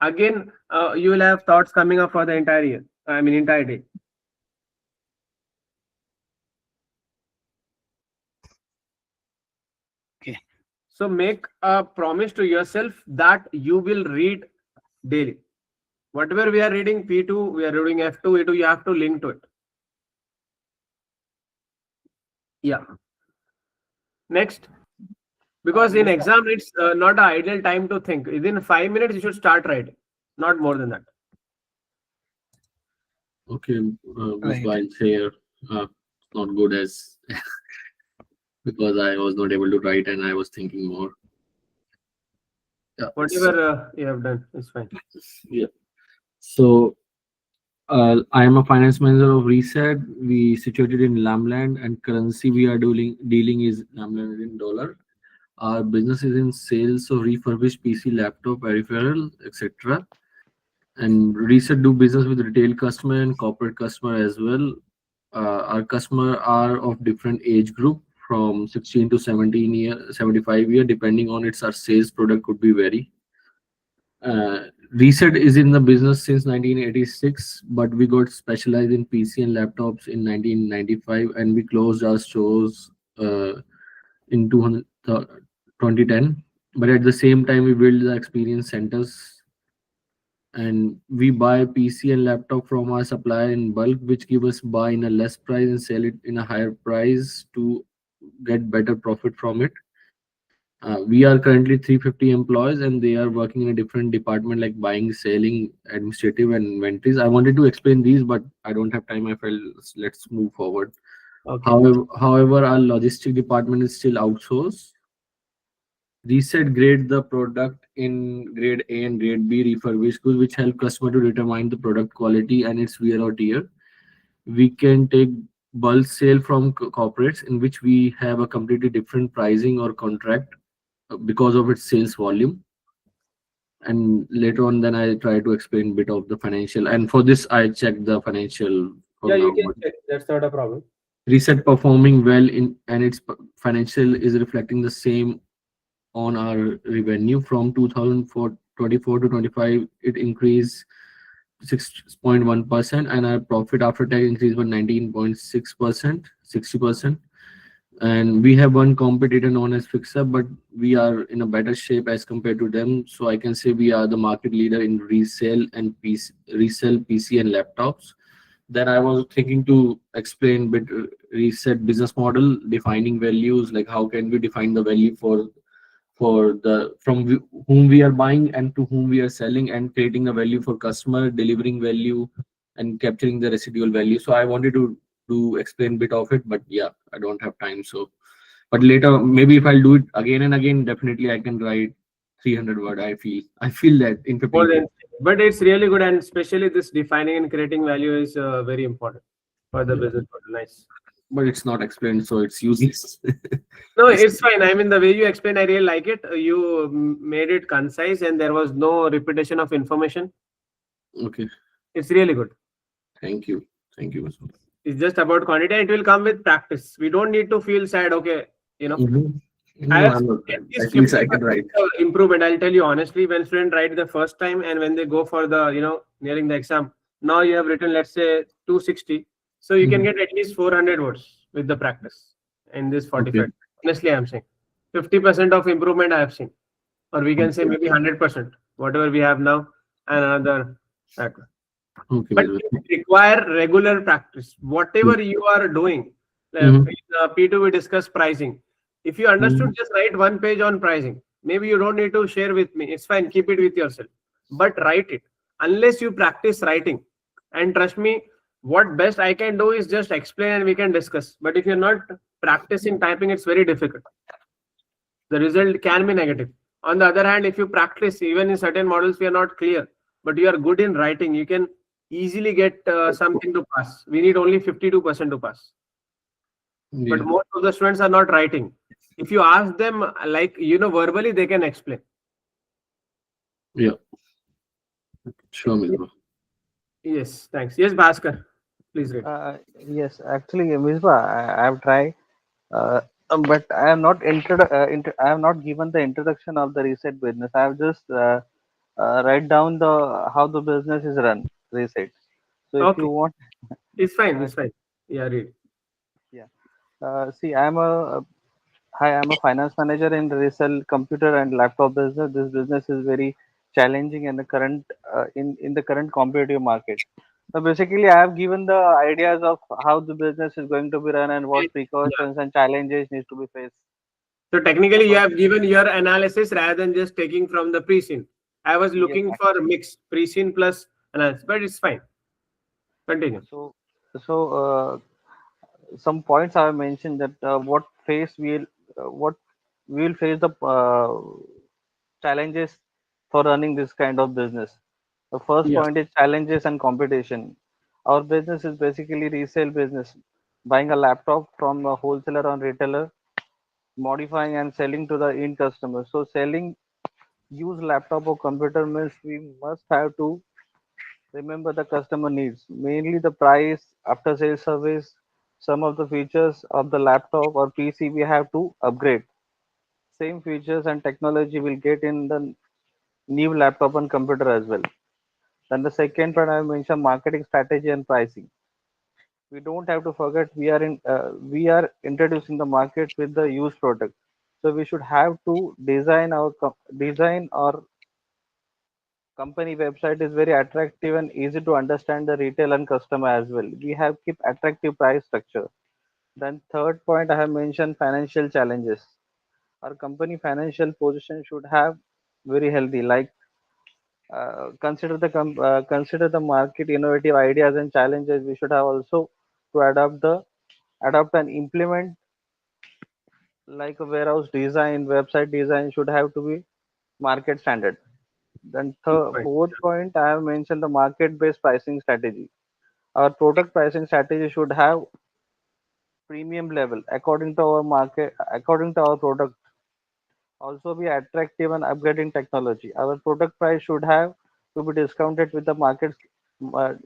again, you will have thoughts coming up for the entire year. I mean, entire day. Okay. So make a promise to yourself that you will read daily. Whatever we are reading, P2, we are reading F2, E2, you have to link to it. Yeah. Next. Because in exam, it's not an ideal time to think. Within 5 minutes, you should start writing. Not more than that. Okay, Right. I'll say not good as because I was not able to write and I was thinking more. Yeah. Whatever you have done is fine. Yeah. So I am a finance manager of Ressett. We situated in Lamland, and currency we are dealing is Lamland in dollar. Our business is in sales of refurbished PC, laptop, peripheral, etc. And Ressett do business with retail customer and corporate customer as well. Our customer are of different age group from 16 to 75 year, depending on its our sales product could be vary. Ressett is in the business since 1986, but we got specialized in PC and laptops in 1995, and we closed our stores in 2010. But at the same time, we built the experience centers, and we buy PC and laptop from our supplier in bulk, which give us buy in a less price and sell it in a higher price to get better profit from it. We are currently 350 employees, and they are working in a different department like buying, selling, administrative, and inventories. I wanted to explain these, but I don't have time. I felt let's move forward. Okay. However, our logistic department is still outsourced. Ressett grade the product in grade A and grade B refurbished goods, which help customer to determine the product quality and its wear or tear. We can take bulk sale from corporates in which we have a completely different pricing or contract because of its sales volume. And later on, then I try to explain bit of the financial. And for this, I check the financial Yeah, from you now can on. check. That's not a problem. Ressett performing well in and its financial is reflecting the same on our revenue from 2024 to 25. It increased 6.1%, and our profit after tax increased by 19.6%, 60%. And we have one competitor known as Fixer, but we are in a better shape as compared to them. So I can say we are the market leader in resale and resell PC and laptops. Then I was thinking to explain bit Ressett business model, defining values, like how can we define the value for the whom we are buying and to whom we are selling, and creating a value for customer, delivering value, and capturing the residual value. So I wanted to explain bit of it, but yeah, I don't have time. So, but later maybe if I'll do it again and again, definitely I can write 300 word. I feel that in More 15 than, minutes. but it's really good, and especially this defining and creating value is very important for the Yeah. business model. Nice. But it's not explained, so it's useless. No, it's fine. I mean, the way you explain, I really like it. You made it concise, and there was no repetition of information. Okay, It's really good. thank you. Thank you. It's just about quantity, and it will come with practice. We don't need to feel sad. Okay, you know. I No, have I'm not. seen at least At least I can 50% write. improvement. I'll tell you honestly, when students write the first time and when they go for the, nearing the exam, now you have written, let's say, 260. So you can Mhm. get at least 400 words with the practice in this Okay. 45. Honestly, I'm saying 50% of improvement I have seen, or we can say Okay. maybe 100%, whatever we have now, and another factor. Okay. But it require regular practice. Whatever you are doing, Mhm. in P2 we discuss pricing. If you understood, Mhm. just write one page on pricing. Maybe you don't need to share with me. It's fine. Keep it with yourself. But write it. Unless you practice writing, and trust me, what best I can do is just explain and we can discuss. But if you're not practicing typing, it's very difficult. The result can be negative. On the other hand, if you practice, even in certain models, we are not clear, but you are good in writing, you can easily get something to pass. We need only 52% to pass. But Yeah. most of the students are not writing. If you ask them, like, verbally, they can explain. Yeah. Sure, Mr. Yes, thanks. Yes, Bhaskar, please read. Yes, actually, Misbah, I have tried, uh, but I am not I have not given the introduction of the reset business. I have just write down the how the business is run. Reset. So if you Okay, want, it's fine. uh, It's fine. Yeah, read. yeah. See, hi, I'm a finance manager in resell computer and laptop business. This business is very challenging in the current in the current competitive market. So basically, I have given the ideas of how the business is going to be run and what Yeah. precautions and challenges need to be faced. So technically, you About have given your analysis rather than just taking from the pre-scene. I was yes, looking for mix pre-scene plus analysis, but it's fine. Continue. so some points I have mentioned that what we will face the challenges for running this kind of business. The first Yeah. point is challenges and competition. Our business is basically resale business, buying a laptop from a wholesaler or retailer, modifying and selling to the end customer. So selling used laptop or computer means we must have to remember the customer needs, mainly the price, after sales service, some of the features of the laptop or PC we have to upgrade. Same features and technology will get in the new laptop and computer as well. Then the second part I mentioned marketing strategy and pricing. We don't have to forget we are introducing the market with the used product. So we should have to design our company website is very attractive and easy to understand the retail and customer as well. We have keep attractive price structure. Then third point I have mentioned financial challenges. Our company financial position should have very healthy. Like consider the market innovative ideas and challenges. We should have also to adapt and implement like a warehouse design, website design should have to be market standard. Then Fine. fourth point, I have mentioned the market-based pricing strategy. Our product pricing strategy should have premium level according to our market, according to our product. Also be attractive and upgrading technology. Our product price should have to be discounted with the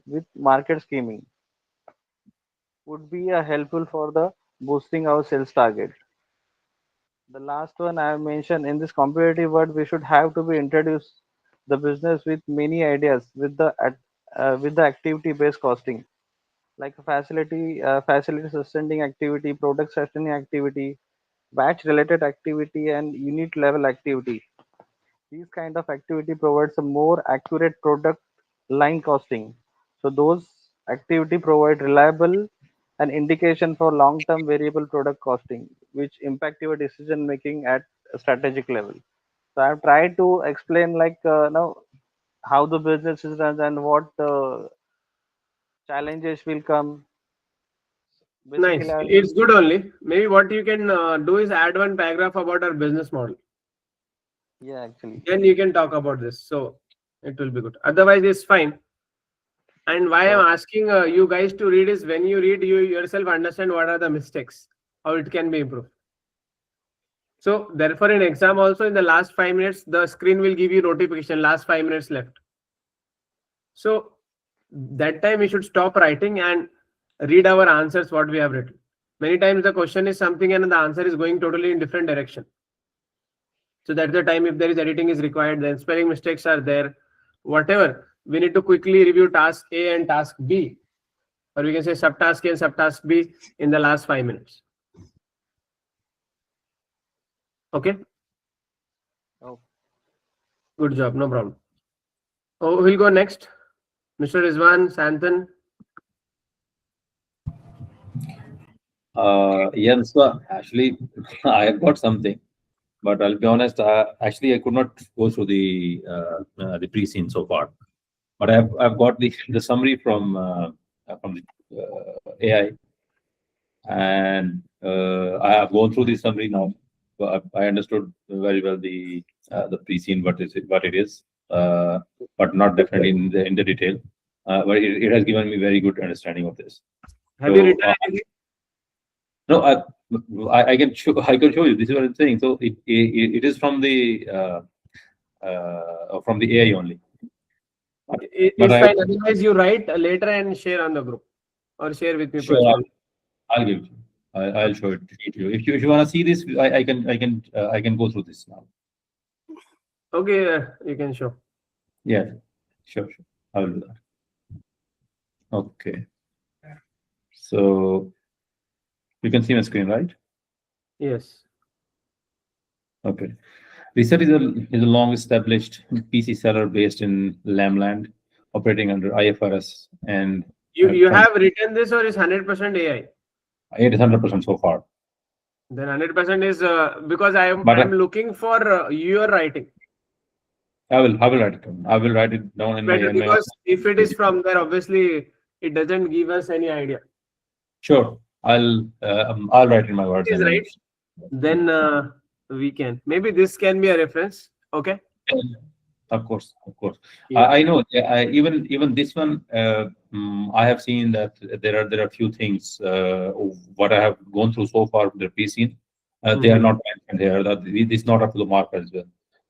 with market scheming. Would be helpful for the boosting our sales target. The last one I have mentioned, in this competitive world, we should have to be introduce the business with many ideas with the activity based costing, like a facility sustaining activity, product sustaining activity, batch related activity, and unit level activity. These kind of activity provides a more accurate product line costing. So those activity provide reliable and indication for long-term variable product costing, which impact your decision making at a strategic level. So I've tried to explain like now how the business is run and what challenges will come. Nice. Basically, I It's good only. Maybe what you can do is add one paragraph about our business model. yeah, actually, Then you can talk about this. So it will be good. Otherwise, it's fine. And why I'm sure. asking you guys to read is when you read, you yourself understand what are the mistakes, how it can be improved. So therefore, in exam also in the last 5 minutes, the screen will give you notification last 5 minutes left. So that time we should stop writing and read our answers what we have written. Many times the question is something and the answer is going totally in different direction. So that's the time if there is editing is required, then spelling mistakes are there, whatever. We need to quickly review task A and task B, or we can say subtask A and subtask B in the last 5 minutes. Okay. Oh, Good job. No problem. Oh, we'll go next. Mr. Rizwan, Santhan. Yeah, so actually, I have got something, but I'll be honest. Actually, I could not go through the pre-scene so far, but I've got the summary from the AI, and I have gone through the summary now. So I understood very well the pre-scene what it is, but not definitely in the detail. But it has given me very good understanding of this. Have you So, written anything? no, I can show you. This is what I'm saying. So it is from the AI only. But It's I have, fine. Otherwise, you write later and share on the group or share with me sure, personally. I'll give it to you. I'll show it to you. If you want to see this, I can go through this now. Okay, you can show. Yeah, sure. I will do that. Okay. So you can see my screen, right? Yes. Okay. Ressett is a long-established PC seller based in Lamland, operating under IFRS, and You have written this or is 100% AI? it is 100% so far. Then 100% is because I'm But looking for your writing. I will write it down. I will write it down in Better my because if it is from there, obviously it doesn't give us any idea. Sure. I'll write in my words. It is And right. Then we can. Maybe this can be a reference. Okay. Of course. Yeah. I know. Even this one, I have seen that there are few things of what I have gone through so far with the pre-scene. They are not mentioned here. That it is not up to the mark as well.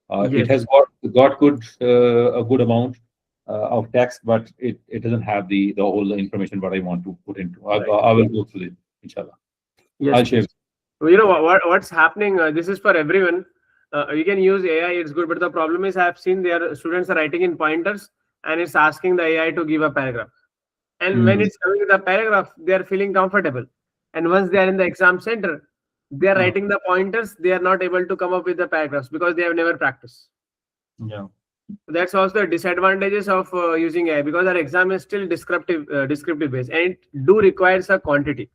It Yes. has got good a good amount of text, but it doesn't have the whole information what I want to put into. I will go through it, inshallah. Yes. I'll share. Well, you know what's happening? This is for everyone. You can use AI. It's good, but the problem is I've seen their students are writing in pointers, and it's asking the AI to give a paragraph. And when it's coming with a paragraph, they are feeling comfortable. And once they are in the exam center, they are writing the pointers. They are not able to come up with the paragraphs because they have never practiced. Yeah. That's also the disadvantages of using AI because our exam is still descriptive based, and it do requires a quantity.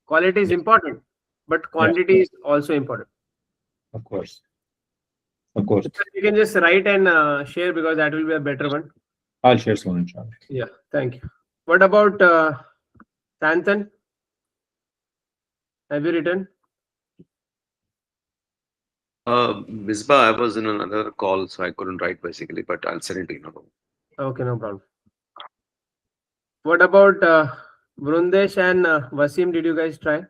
Quality is important, but quantity is also important. Of course. So you can just write and share because that will be a better one. I'll share soon, inshallah. Yeah, thank you. What about Santhan? Have you written? Misbah, I was in another call, so I couldn't write basically, but I'll send it to you now. Okay, no problem. What about Brundesh and Wasim? Did you guys try? I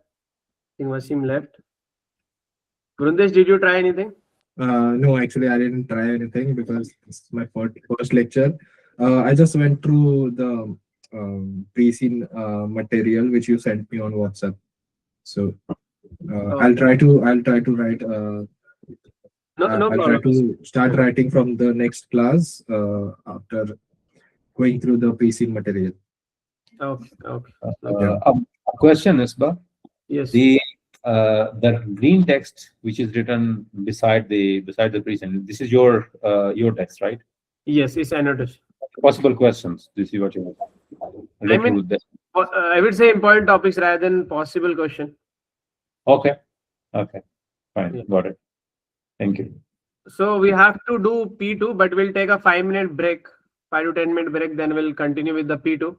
think Wasim left. Brundesh, did you try anything? No, actually, I didn't try anything because this is my first lecture. I just went through the pre-scene material which you sent me on WhatsApp. So I'll try to write. No I'll try problem. to start writing from the next class after going through the pre-scene material. Okay, okay. A question, Isba. Yes. The green text which is written beside the present. This is your text, right? Yes, it's annotation. Possible questions. This is what you relate mean, to this. I would say important topics rather than possible question. Okay. Okay. Fine. Yeah. Got it. Thank you. So we have to do P2, but we'll take a 5-minute break, 5 to 10-minute break. Then we'll continue with the P2.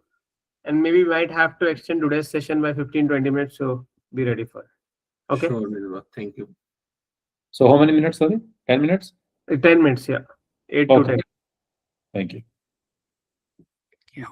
And maybe we might have to extend today's session by 15-20 minutes. So be ready for it. Okay. Sure, Misbah. Thank you. So how many minutes? Sorry, 10 minutes. 10 minutes. Yeah. 8 Okay. to 10. Thank you. Yeah.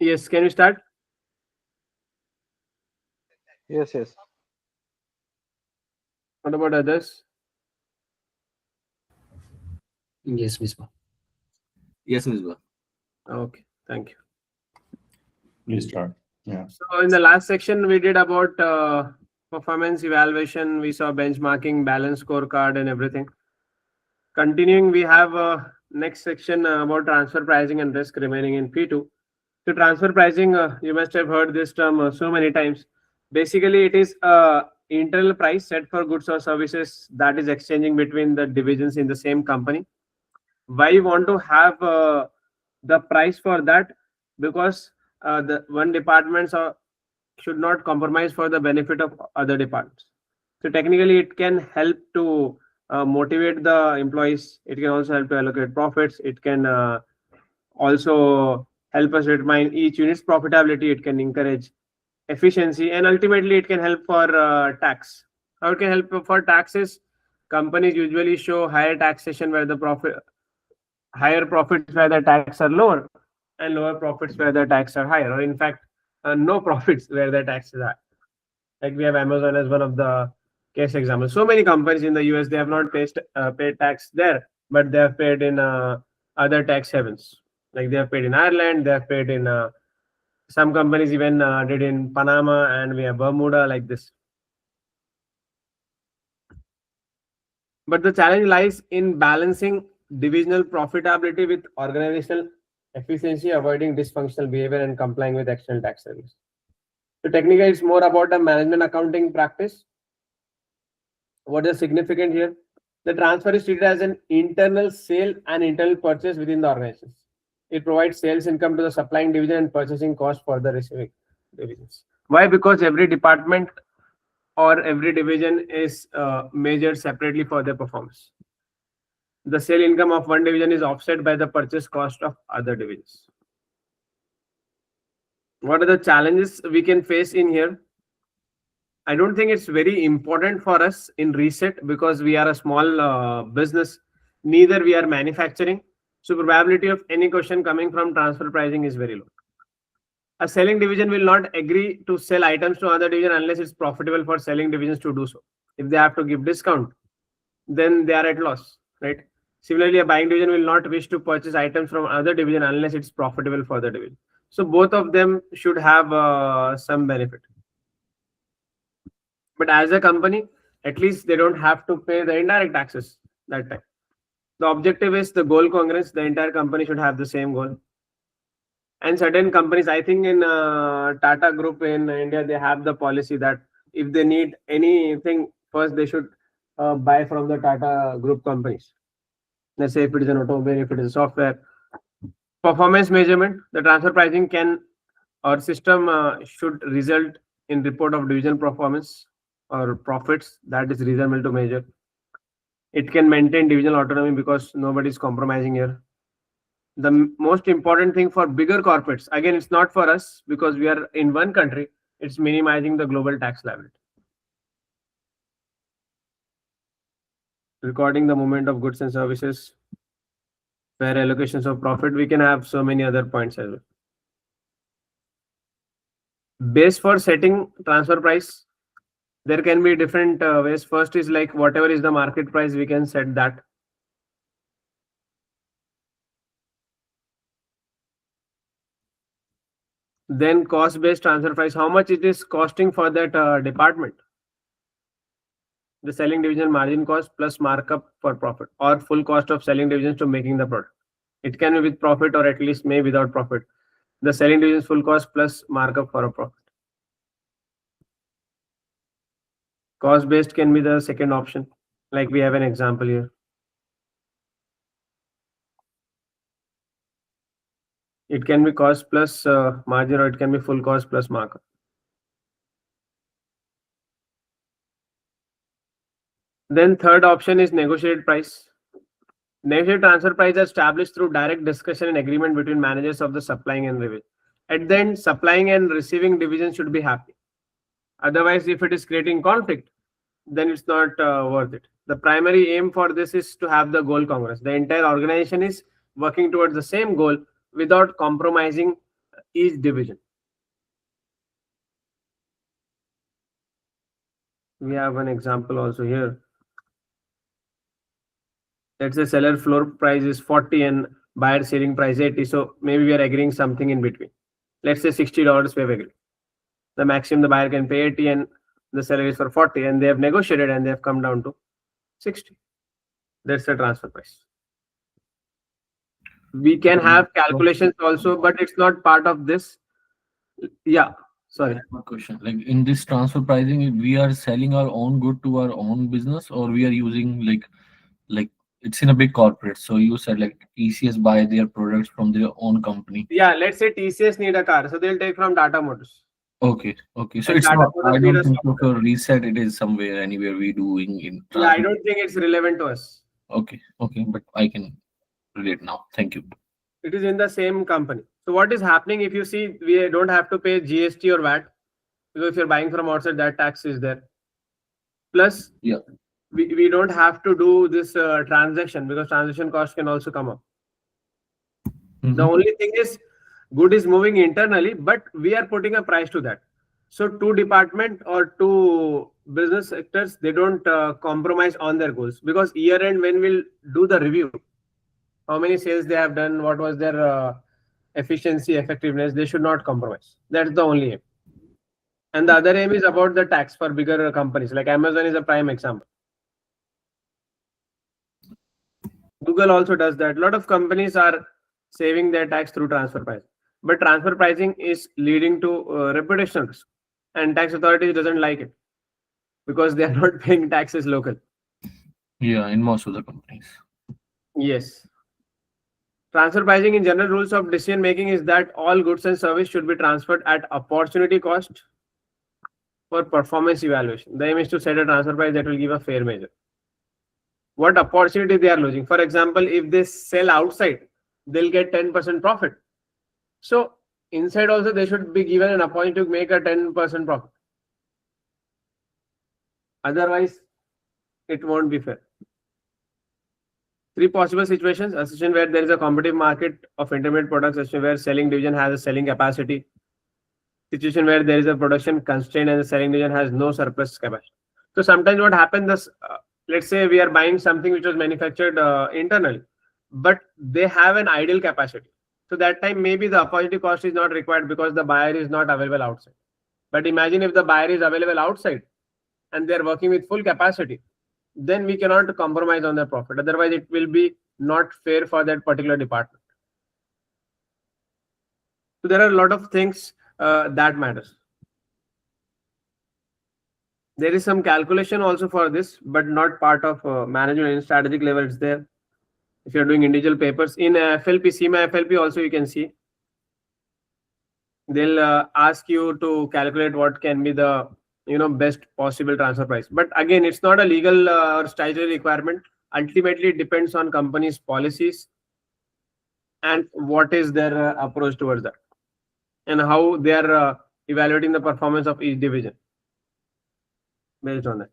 Yes, can we start? Yes, yes. What about others? Yes, Misbah. Yes, Misbah. Okay, thank you. You start. Yeah. So in the last section, we did about performance evaluation. We saw benchmarking, balance scorecard, and everything. Continuing, we have next section about transfer pricing and risk remaining in P2. So transfer pricing, you must have heard this term so many times. Basically, it is internal price set for goods or services that is exchanging between the divisions in the same company. Why you want to have the price for that? Because the one departments should not compromise for the benefit of other departments. So technically, it can help to motivate the employees. It can also help to allocate profits. It can also help us determine each unit's profitability. It can encourage efficiency, and ultimately, it can help for tax. How it can help for taxes? Companies usually show higher taxation where the higher profits where the tax are lower, and lower profits where the tax are higher, or in fact, no profits where the taxes are. Like we have Amazon as one of the case examples. So many companies in the US, they have not paid tax there, but they have paid in other tax havens. Like they have paid in Ireland, they have paid in some companies even did in Panama, and we have Bermuda like this. But the challenge lies in balancing divisional profitability with organizational efficiency, avoiding dysfunctional behavior, and complying with external tax service. So technically, it's more about a management accounting practice. What is significant here? The transfer is treated as an internal sale and internal purchase within the organizations. It provides sales income to the supplying division and purchasing cost for the receiving divisions. Why? Because every department or every division is measured separately for their performance. The sale income of one division is offset by the purchase cost of other divisions. What are the challenges we can face in here? I don't think it's very important for us in Ressett because we are a small business. Neither we are manufacturing. So probability of any question coming from transfer pricing is very low. A selling division will not agree to sell items to another division unless it's profitable for selling divisions to do so. If they have to give discount, then they are at loss, right? Similarly, a buying division will not wish to purchase items from another division unless it's profitable for the division. So both of them should have some benefit. But as a company, at least they don't have to pay the indirect taxes that time. The objective is the goal congruence. The entire company should have the same goal. And certain companies, I think in Tata Group in India, they have the policy that if they need anything, first they should buy from the Tata Group companies. Let's say if it is an automobile, if it is a software. Performance measurement, the transfer pricing can or system should result in report of division performance or profits that is reasonable to measure. It can maintain divisional autonomy because nobody is compromising here. The most important thing for bigger corporates, again, it's not for us because we are in one country, it's minimizing the global tax liability. Recording the movement of goods and services, fair allocations of profit, we can have so many other points as well. Base for setting transfer price, there can be different ways. First is like whatever is the market price, we can set that. Then cost-based transfer price, how much it is costing for that department. The selling division margin cost plus markup for profit or full cost of selling divisions to making the product. It can be with profit or at least may without profit. The selling division's full cost plus markup for a profit. Cost-based can be the second option. Like we have an example here. It can be cost plus margin or it can be full cost plus markup. Then third option is negotiated price. Negotiated transfer price is established through direct discussion and agreement between managers of the supplying and receiving. At the end, supplying and receiving division should be happy. Otherwise, if it is creating conflict, then it's not worth it. The primary aim for this is to have the goal congruence. The entire organization is working towards the same goal without compromising each division. We have an example also here. Let's say seller floor price is 40 and buyer selling price 80. So maybe we are agreeing something in between. Let's say $60 we have agreed. The maximum the buyer can pay 80 and the seller is for 40, and they have negotiated and they have come down to 60. That's the transfer price. We can have calculations also, but it's not part of this. Yeah, sorry. One question. Like in this transfer pricing, we are selling our own good to our own business, or we are using like it's in a big corporate. So you said like TCS buy their products from their own company. Yeah, let's say TCS need a car, so they'll take from Tata Motors. Okay, okay. So And it's Tata not. Motors I need don't a think so. software. For reset, it is somewhere anywhere we doing in. Yeah, I don't think it's relevant to us. Okay, okay, but I can relate now. Thank you. It is in the same company. So what is happening, if you see, we don't have to pay GST or VAT, because if you're buying from outside, that tax is there. Plus, Yeah. we don't have to do this transaction, because transaction cost can also come up. The only thing is, good is moving internally, but we are putting a price to that. So two department or two business sectors, they don't compromise on their goals, because year end when we'll do the review, how many sales they have done, what was their efficiency, effectiveness, they should not compromise. That's the only aim. And the other aim is about the tax for bigger companies, like Amazon is a prime example. Google also does that. A lot of companies are saving their tax through transfer pricing, but transfer pricing is leading to reputational risk, and tax authorities doesn't like it, because they are not paying taxes local. Yeah, in most of the companies. Yes. Transfer pricing in general rules of decision making is that all goods and service should be transferred at opportunity cost for performance evaluation. The aim is to set a transfer price that will give a fair measure. What opportunity they are losing? For example, if they sell outside, they'll get 10% profit. So inside also they should be given an opportunity to make a 10% profit. Otherwise, it won't be fair. Three possible situations: a situation where there is a competitive market of intermediate products, a situation where selling division has a selling capacity, situation where there is a production constraint and the selling division has no surplus capacity. So sometimes what happens is, let's say we are buying something which was manufactured internally, but they have an idle capacity. So that time maybe the opportunity cost is not required, because the buyer is not available outside. But imagine if the buyer is available outside and they are working with full capacity, then we cannot compromise on the profit. Otherwise, it will be not fair for that particular department. So there are a lot of things that matters. There is some calculation also for this, but not part of management and strategic level. It's there. If you're doing individual papers in FLP, CIMA FLP also, you can see. They'll ask you to calculate what can be the best possible transfer price. But again, it's not a legal or statutory requirement. Ultimately, it depends on companies' policies and what is their approach towards that, and how they are evaluating the performance of each division based on that.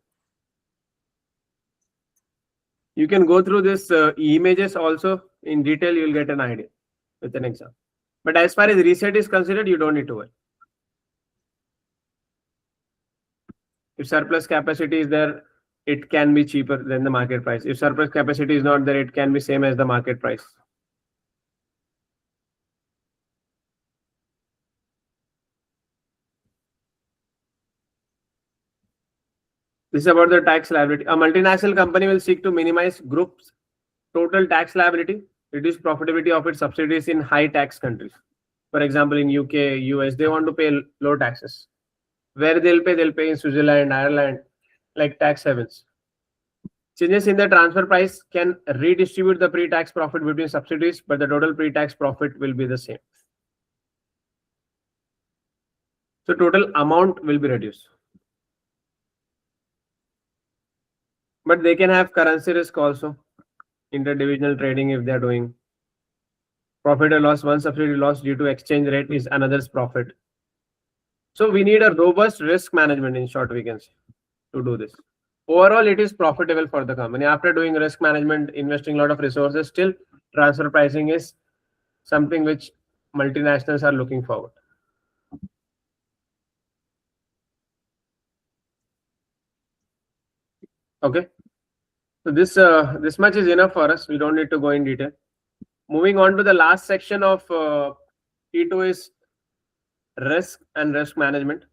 You can go through this images also in detail. You'll get an idea with an example. But as far as reset is considered, you don't need to worry. If surplus capacity is there, it can be cheaper than the market price. If surplus capacity is not there, it can be same as the market price. This is about the tax liability. A multinational company will seek to minimize group's total tax liability, reduce profitability of its subsidiaries in high tax countries. For example, in UK, US, they want to pay low taxes. Where they'll pay in Switzerland, Ireland, like tax havens. Changes in the transfer price can redistribute the pre-tax profit between subsidiaries, but the total pre-tax profit will be the same. So total amount will be reduced. But they can have currency risk also, interdivisional trading if they're doing. Profit or loss, one subsidiary loss due to exchange rate is another's profit. So we need a robust risk management, in short, we can say, to do this. Overall, it is profitable for the company. After doing risk management, investing a lot of resources, still transfer pricing is something which multinationals are looking forward. Okay, so this much is enough for us. We don't need to go in detail. Moving on to the last section of T2 is risk and risk management.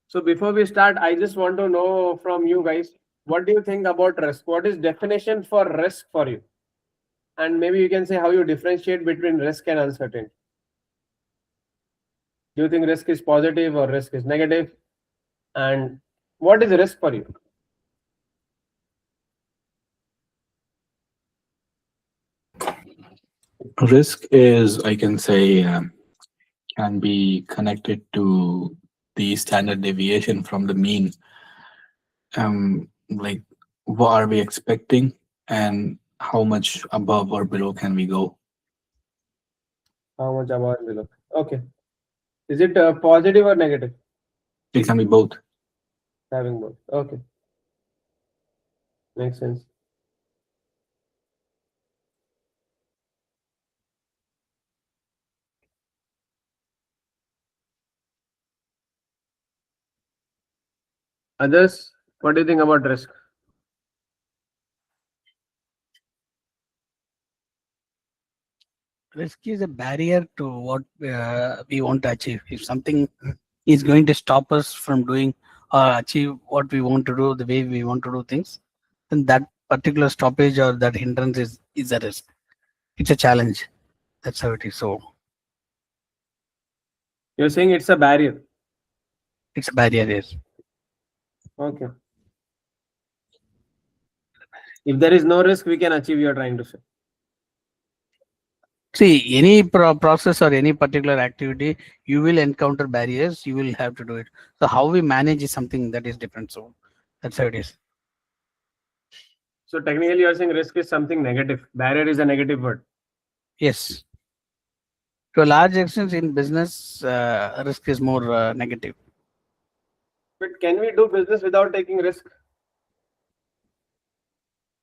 So before we start, I just want to know from you guys, what do you think about risk? What is definition for risk for you? And maybe you can say how you differentiate between risk and uncertainty. Do you think risk is positive or risk is negative? And what is risk for you? Risk is, I can say, can be connected to the standard deviation from the mean. Like, what are we expecting and how much above or below can we go? How much above and below? Okay. Is it positive or negative? It can be both. Having both. Okay. Makes sense. Others, what do you think about risk? Risk is a barrier to what we want to achieve. If something is going to stop us from doing or achieve what we want to do the way we want to do things, then that particular stoppage or that hindrance is a risk. It's a challenge. That's how it is. So You're saying it's a barrier. it's a barrier, yes. Okay. If there is no risk, we can achieve, you're trying to say. See, any process or any particular activity, you will encounter barriers, you will have to do it. So how we manage is something that is different. So that's how it is. So technically you're saying risk is something negative. Barrier is a negative word. Yes. To a large extent in business, risk is more negative. But can we do business without taking risk?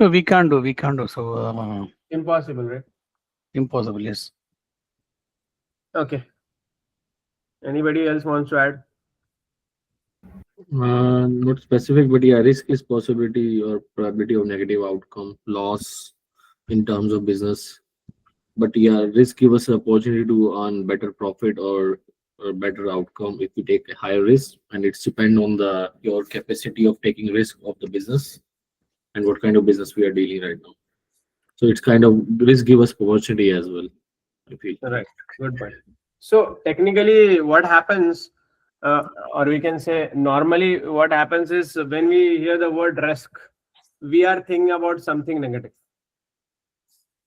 No, we can't do. So Impossible, right? impossible, yes. Okay. Anybody else wants to add? Not specific, but yeah, risk is possibility or probability of negative outcome, loss in terms of business. But yeah, risk give us an opportunity to earn better profit or better outcome if we take a higher risk, and it's depend on your capacity of taking risk of the business and what kind of business we are dealing right now. So it's kind of risk give us opportunity as well, I feel. Right. Good point. So technically what happens, or we can say normally what happens is when we hear the word risk, we are thinking about something negative.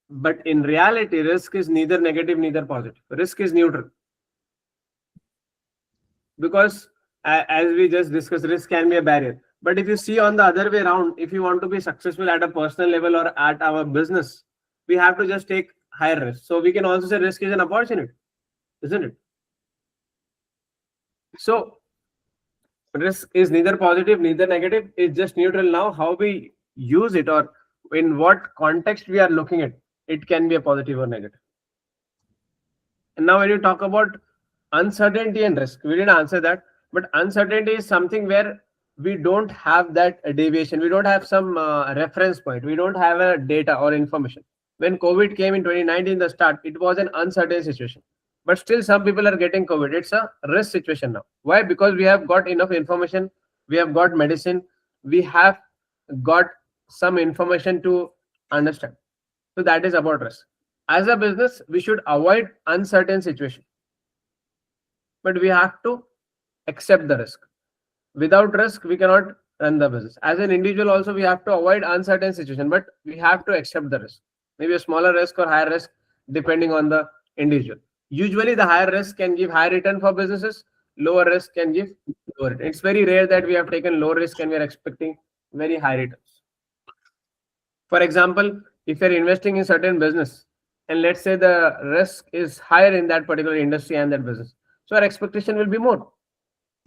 But in reality, risk is neither negative, neither positive. Risk is neutral. Because as we just discussed, risk can be a barrier. But if you see on the other way around, if you want to be successful at a personal level or at our business, we have to just take higher risk. So we can also say risk is an opportunity, isn't it? So risk is neither positive, neither negative. It's just neutral. Now, how we use it or in what context we are looking at, it can be a positive or negative. And now when you talk about uncertainty and risk, we didn't answer that, but uncertainty is something where we don't have that deviation. We don't have some reference point. We don't have a data or information. When COVID came in 2019, the start, it was an uncertain situation. But still some people are getting COVID. It's a risk situation now. Why? Because we have got enough information. We have got medicine. We have got some information to understand. So that is about risk. As a business, we should avoid uncertain situation. But we have to accept the risk. Without risk, we cannot run the business. As an individual also, we have to avoid uncertain situation, but we have to accept the risk. Maybe a smaller risk or higher risk, depending on the individual. Usually the higher risk can give high return for businesses, lower risk can give lower return. It's very rare that we have taken low risk and we are expecting very high returns. For example, if you're investing in certain business, and let's say the risk is higher in that particular industry and that business, so our expectation will be more.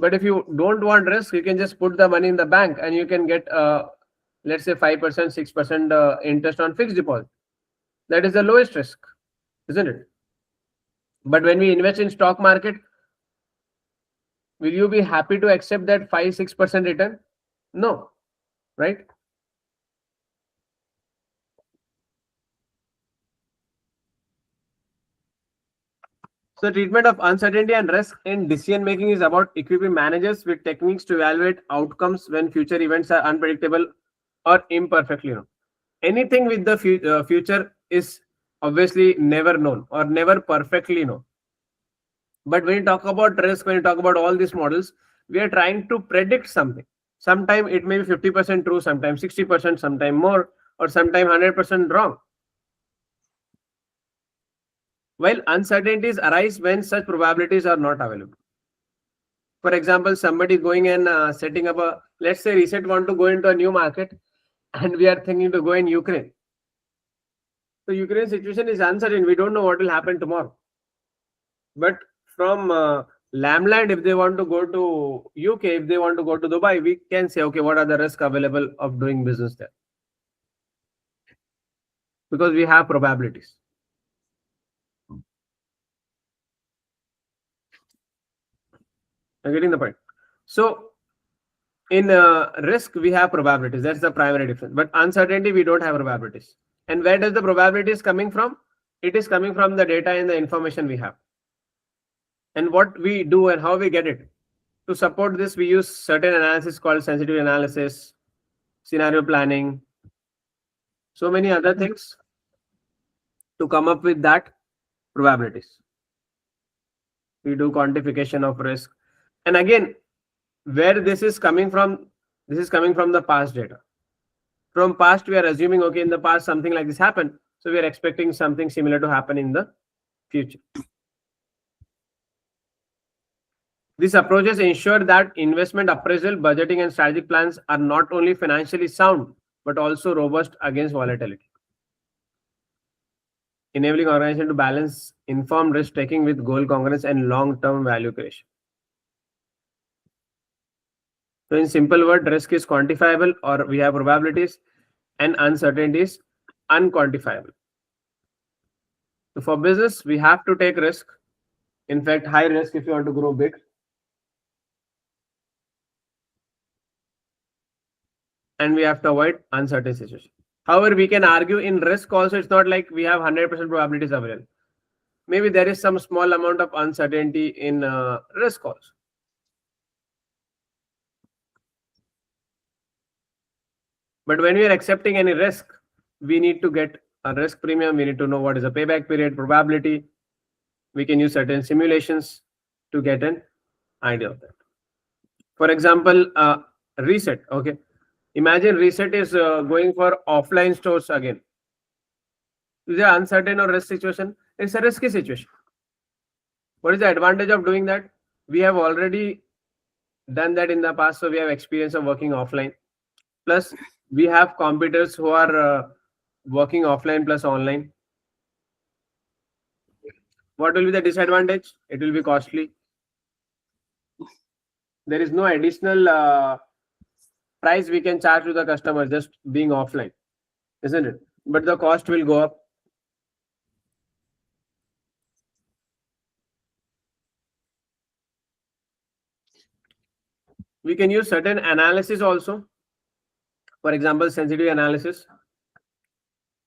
But if you don't want risk, you can just put the money in the bank and you can get, let's say 5%, 6% interest on fixed deposit. That is the lowest risk. isn't it? But when we invest in stock market, will you be happy to accept that 5-6% return? No, right? So treatment of uncertainty and risk in decision making is about equipping managers with techniques to evaluate outcomes when future events are unpredictable or imperfectly known. Anything with the future is obviously never known or never perfectly known. But when you talk about risk, when you talk about all these models, we are trying to predict something. Sometimes it may be 50% true, sometimes 60%, sometimes more, or sometimes 100% wrong. While uncertainties arise when such probabilities are not available. For example, somebody going and setting up a, let's say Ressett want to go into a new market and we are thinking to go in Ukraine. So Ukraine situation is uncertain. We don't know what will happen tomorrow. But from Lamland, if they want to go to UK, if they want to go to Dubai, we can say, okay, what are the risks available of doing business there? Because we have probabilities. I'm getting the point. So in risk, we have probabilities. That's the primary difference. But uncertainty, we don't have probabilities. And where does the probabilities coming from? It is coming from the data and the information we have. And what we do and how we get it. To support this, we use certain analysis called sensitivity analysis, scenario planning, so many other things to come up with that probabilities. We do quantification of risk. And again, where this is coming from the past data. From past, we are assuming, okay, in the past something like this happened, so we are expecting something similar to happen in the future. These approaches ensure that investment appraisal, budgeting, and strategic plans are not only financially sound, but also robust against volatility, enabling organization to balance informed risk taking with goal congruence and long-term value creation. So in simple word, risk is quantifiable, or we have probabilities, and uncertainty is unquantifiable. So for business, we have to take risk. In fact, high risk if you want to grow big. And we have to avoid uncertain situation. However, we can argue in risk also, it's not like we have 100% probabilities available. Maybe there is some small amount of uncertainty in risk also. But when we are accepting any risk, we need to get a risk premium. We need to know what is the payback period, probability. We can use certain simulations to get an idea of that. For example, Ressett. Okay, imagine Ressett is going for offline stores again. Is it uncertain or risk situation? It's a risky situation. What is the advantage of doing that? We have already done that in the past, so we have experience of working offline. Plus, we have competitors who are working offline plus online. What will be the disadvantage? It will be costly. There is no additional price we can charge to the customer just being offline, isn't it? But the cost will go up. We can use certain analysis also. For example, sensitivity analysis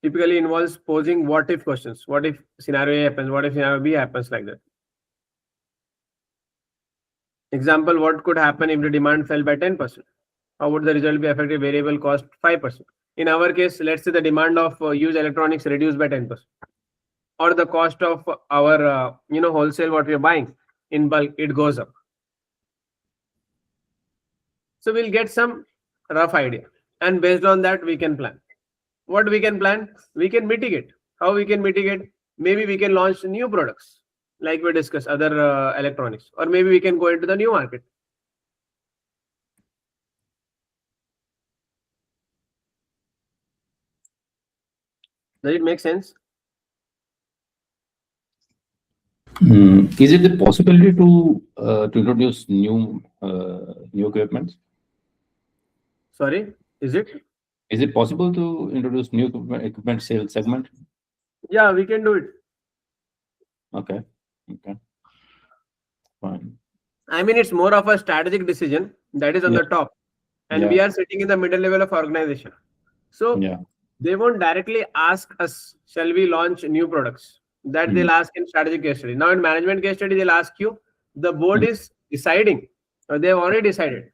typically involves posing what if questions. What if scenario A happens? What if scenario B happens, like that? Example, what could happen if the demand fell by 10%? How would the result be affected? Variable cost 5%. In our case, let's say the demand of used electronics reduced by 10%. Or the cost of our wholesale what we are buying in bulk, it goes up. So we'll get some rough idea. And based on that, we can plan. What we can plan? We can mitigate. How we can mitigate? Maybe we can launch new products, like we discussed, other electronics. Or maybe we can go into the new market. Does it make sense? Is it the possibility to introduce new equipment? Sorry, is it? Is it possible to introduce new equipment sales segment? Yeah, we can do it. Okay. Okay. Fine. I mean, it's more of a strategic decision that is on Yeah. the top, and we Yeah. are sitting in the middle level of organization. So Yeah. they won't directly ask us, shall we launch new products? That Mm. they'll ask in strategic case study. Now in management case study, they'll ask you, the board Mm. is deciding, or they have already decided.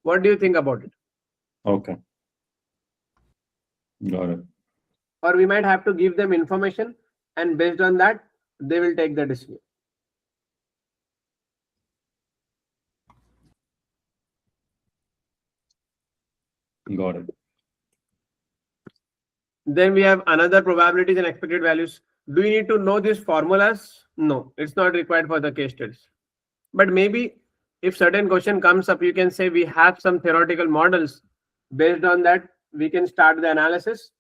What do you think about it? Okay. Got it. Or we might have to give them information, and based on that, they will take the decision. Got it. Then we have another probabilities and expected values. Do you need to know these formulas? No, it's not required for the case studies. But maybe if certain question comes up, you can say we have some theoretical models. Based on that, we can start the analysis,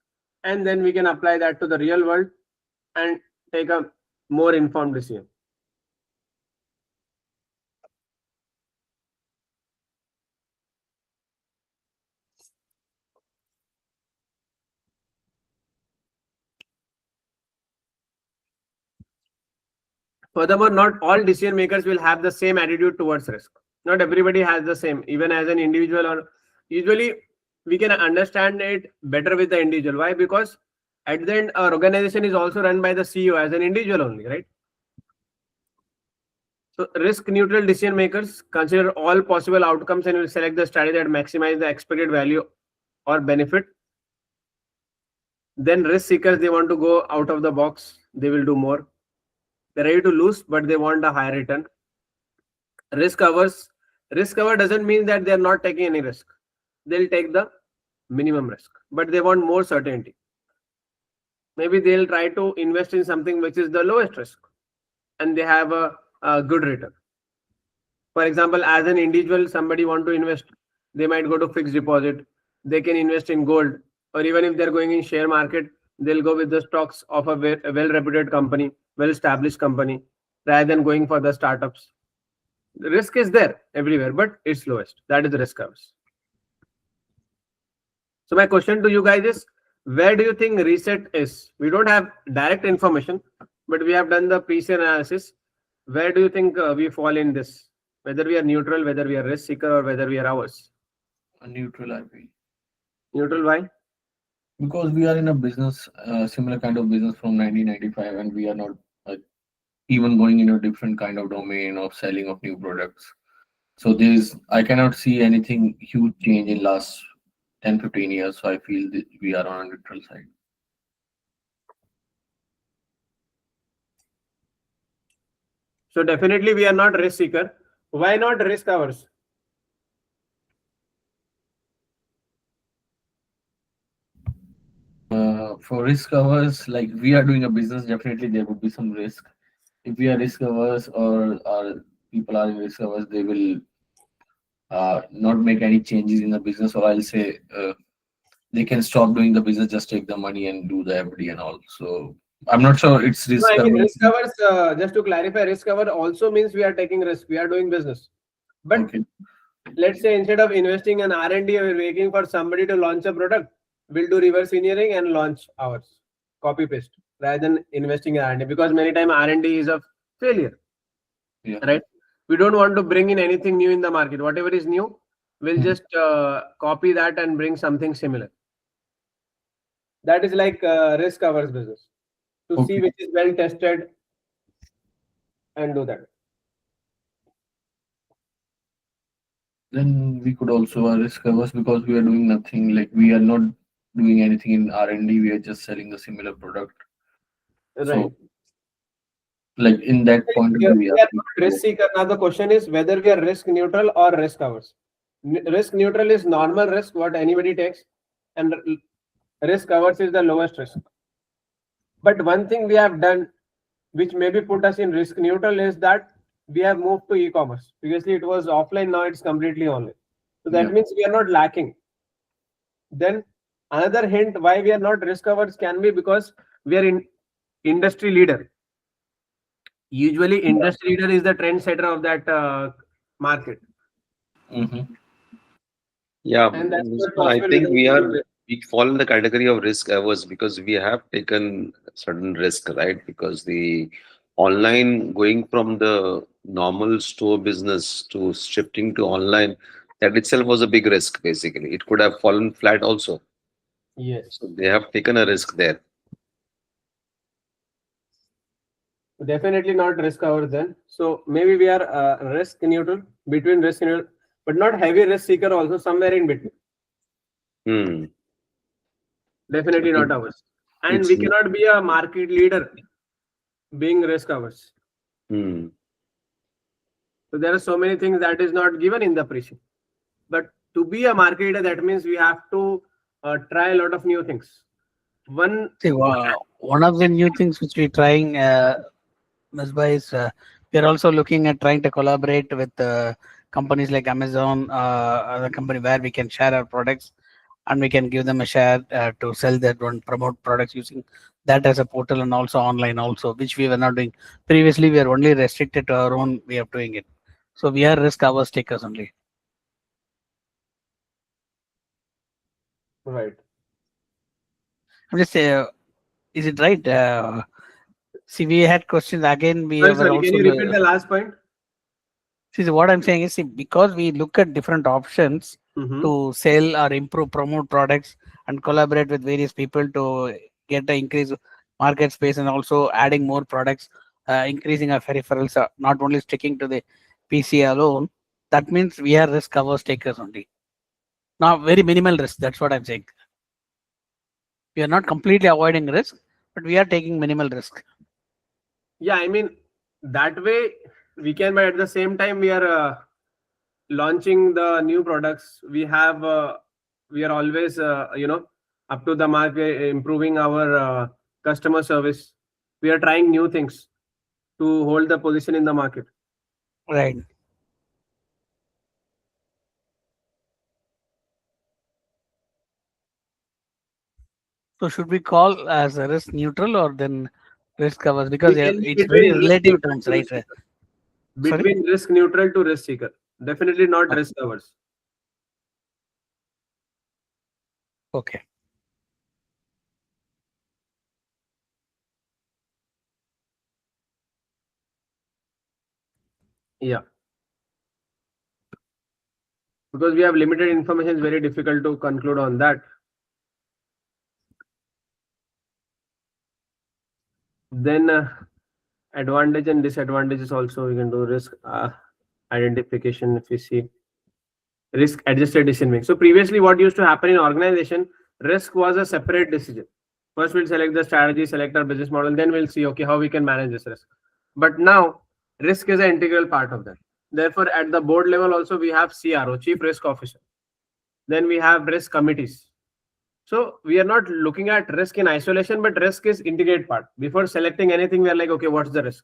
and then we can apply that to the real world and take a more informed decision. Furthermore, not all decision makers will have the same attitude towards risk. Not everybody has the same, even as an individual, or usually we can understand it better with the individual. Why? Because at the end, our organization is also run by the CEO as an individual only, right? So risk neutral decision makers consider all possible outcomes and will select the strategy that maximize the expected value or benefit. Then risk seekers, they want to go out of the box. They will do more. They're ready to lose, but they want a higher return. Risk cover doesn't mean that they're not taking any risk. They'll take the minimum risk, but they want more certainty. Maybe they'll try to invest in something which is the lowest risk, and they have a good return. For example, as an individual, somebody want to invest, they might go to fixed deposit. They can invest in gold, or even if they're going in share market, they'll go with the stocks of a well-reputed company, well-established company, rather than going for the startups. The risk is there everywhere, but it's lowest. That is the risk covers. So my question to you guys is, where do you think Ressett is? We don't have direct information, but we have done the pre-sale analysis. Where do you think we fall in this? Whether we are neutral, whether we are risk seeker, or whether we are ours? A neutral, I feel. Neutral, why? Because we are in a business, similar kind of business from 1995, and we are not even going in a different kind of domain of selling of new products. So I cannot see anything huge change in last 10-15 years. So I feel that we are on a neutral side. So definitely we are not risk seeker. Why not risk averse? For risk averse, like we are doing a business, definitely there would be some risk. If we are risk averse or our people are in risk averse, they will not make any changes in the business, or I'll say they can stop doing the business, just take the money and do the FD and all. So I'm not sure it's No, risk I mean averse. risk averse. Just to clarify, risk averse also means we are taking risk. We are doing business, but Okay. let's say instead of investing in R&D, we're waiting for somebody to launch a product. We'll do reverse engineering and launch ours, copy paste, rather than investing in R&D, because many times R&D is a failure. Yeah. Right? We don't want to bring in anything new in the market. Whatever is new, we'll just copy that and bring something similar. That is like risk averse business, to see which is well tested and do that. Then we could also risk averse because we are doing nothing. Like we are not doing anything in R&D. We are just selling the similar product. Right. So, like in that point of view, We are not risk seeker. Now the question is whether we are risk neutral or risk averse. Risk neutral is normal risk, what anybody takes, and risk averse is the lowest risk. But one thing we have done, which maybe put us in risk neutral, is that we have moved to e-commerce. Previously it was offline, now it's completely online. So that means we are not lacking. Then another hint why we are not risk averse can be because we are in industry leader. Usually industry leader is the trendsetter of that market. Yeah, And that's not I possible think without we fall in the category of risk averse because we have taken certain risk, right? Because the online, going from the normal store business to shifting to online, that itself was a big risk. Basically, it could have fallen flat also. Yes. So they have taken a risk there. Definitely not risk averse then. So maybe we are risk neutral, between risk neutral, but not heavy risk seeker also, somewhere in between. Hmm. Definitely not ours. And It's we cannot be a market leader being risk averse. hmm. So there are so many things that is not given in the pre-sheet. But to be a market leader, that means we have to try a lot of new things. One See, one of the new things which we're trying, Ms. Bhai, is we're also looking at trying to collaborate with companies like Amazon, other company where we can share our products and we can give them a share to sell that one, promote products using that as a portal and also online also, which we were not doing. Previously, we are only restricted to our own way of doing it. So we are risk averse takers only. right. I'm just is it right? See, we had questions again. We Sorry, were sorry, also can you repeat the last point? see what I'm saying is, see, because we look at different options Mhm. to sell or improve, promote products, and collaborate with various people to get the increase market space and also adding more products, increasing our peripherals, not only sticking to the PC alone. That means we are risk averse takers only. Now, very minimal risk. That's what I'm saying. We are not completely avoiding risk, but we are taking minimal risk. Yeah, I mean, that way we can, but at the same time, we are launching the new products. We are always, up to the mark, improving our customer service. We are trying new things to hold the position in the market. Right. So should we call as a risk neutral or then risk covers? Because We can be it's very between risk relative neutral terms, to right? risk seeker. Sorry. Between risk neutral to risk seeker. Definitely not risk averse. Okay. Yeah. Because we have limited information, it's very difficult to conclude on that. Then advantage and disadvantages also we can do risk identification if we see risk adjusted decision making. So previously what used to happen in organization, risk was a separate decision. First we'll select the strategy, select our business model, then we'll see okay how we can manage this risk. But now risk is an integral part of that. Therefore at the board level also we have CRO, chief risk officer. Then we have risk committees. So we are not looking at risk in isolation, but risk is integrated part. Before selecting anything, we are like, okay, what's the risk?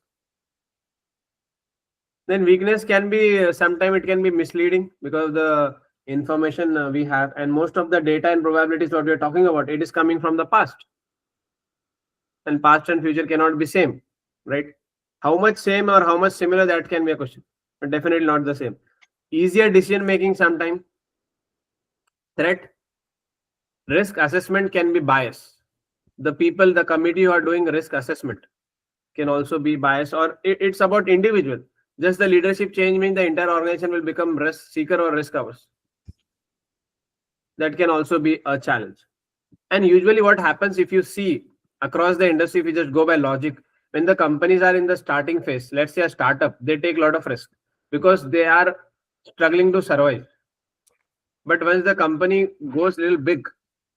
Then weakness can be sometimes it can be misleading because the information we have and most of the data and probabilities what we are talking about, it is coming from the past. And past and future cannot be same, right? How much same or how much similar, that can be a question, but definitely not the same. Easier decision making sometime. Threat risk assessment can be biased. The people, the committee who are doing risk assessment can also be biased, or it's about individual. Just the leadership change means the entire organization will become risk seeker or risk averse. That can also be a challenge. And usually what happens if you see across the industry, if you just go by logic, when the companies are in the starting phase, let's say a startup, they take a lot of risk because they are struggling to survive. But once the company goes a little big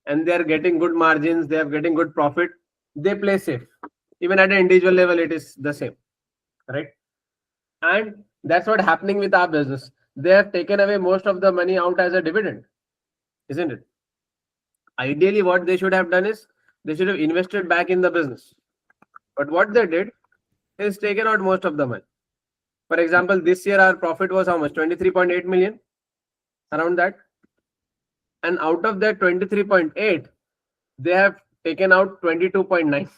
and they are getting good margins, they are getting good profit, they play safe. Even at an individual level, it is the same, right? And that's what happening with our business. They have taken away most of the money out as a dividend, isn't it? Ideally, what they should have done is they should have invested back in the business. But what they did is taken out most of the money. For example, this year our profit was how much? 23.8 million, around that. And out of that 23.8, they have taken out 22.9.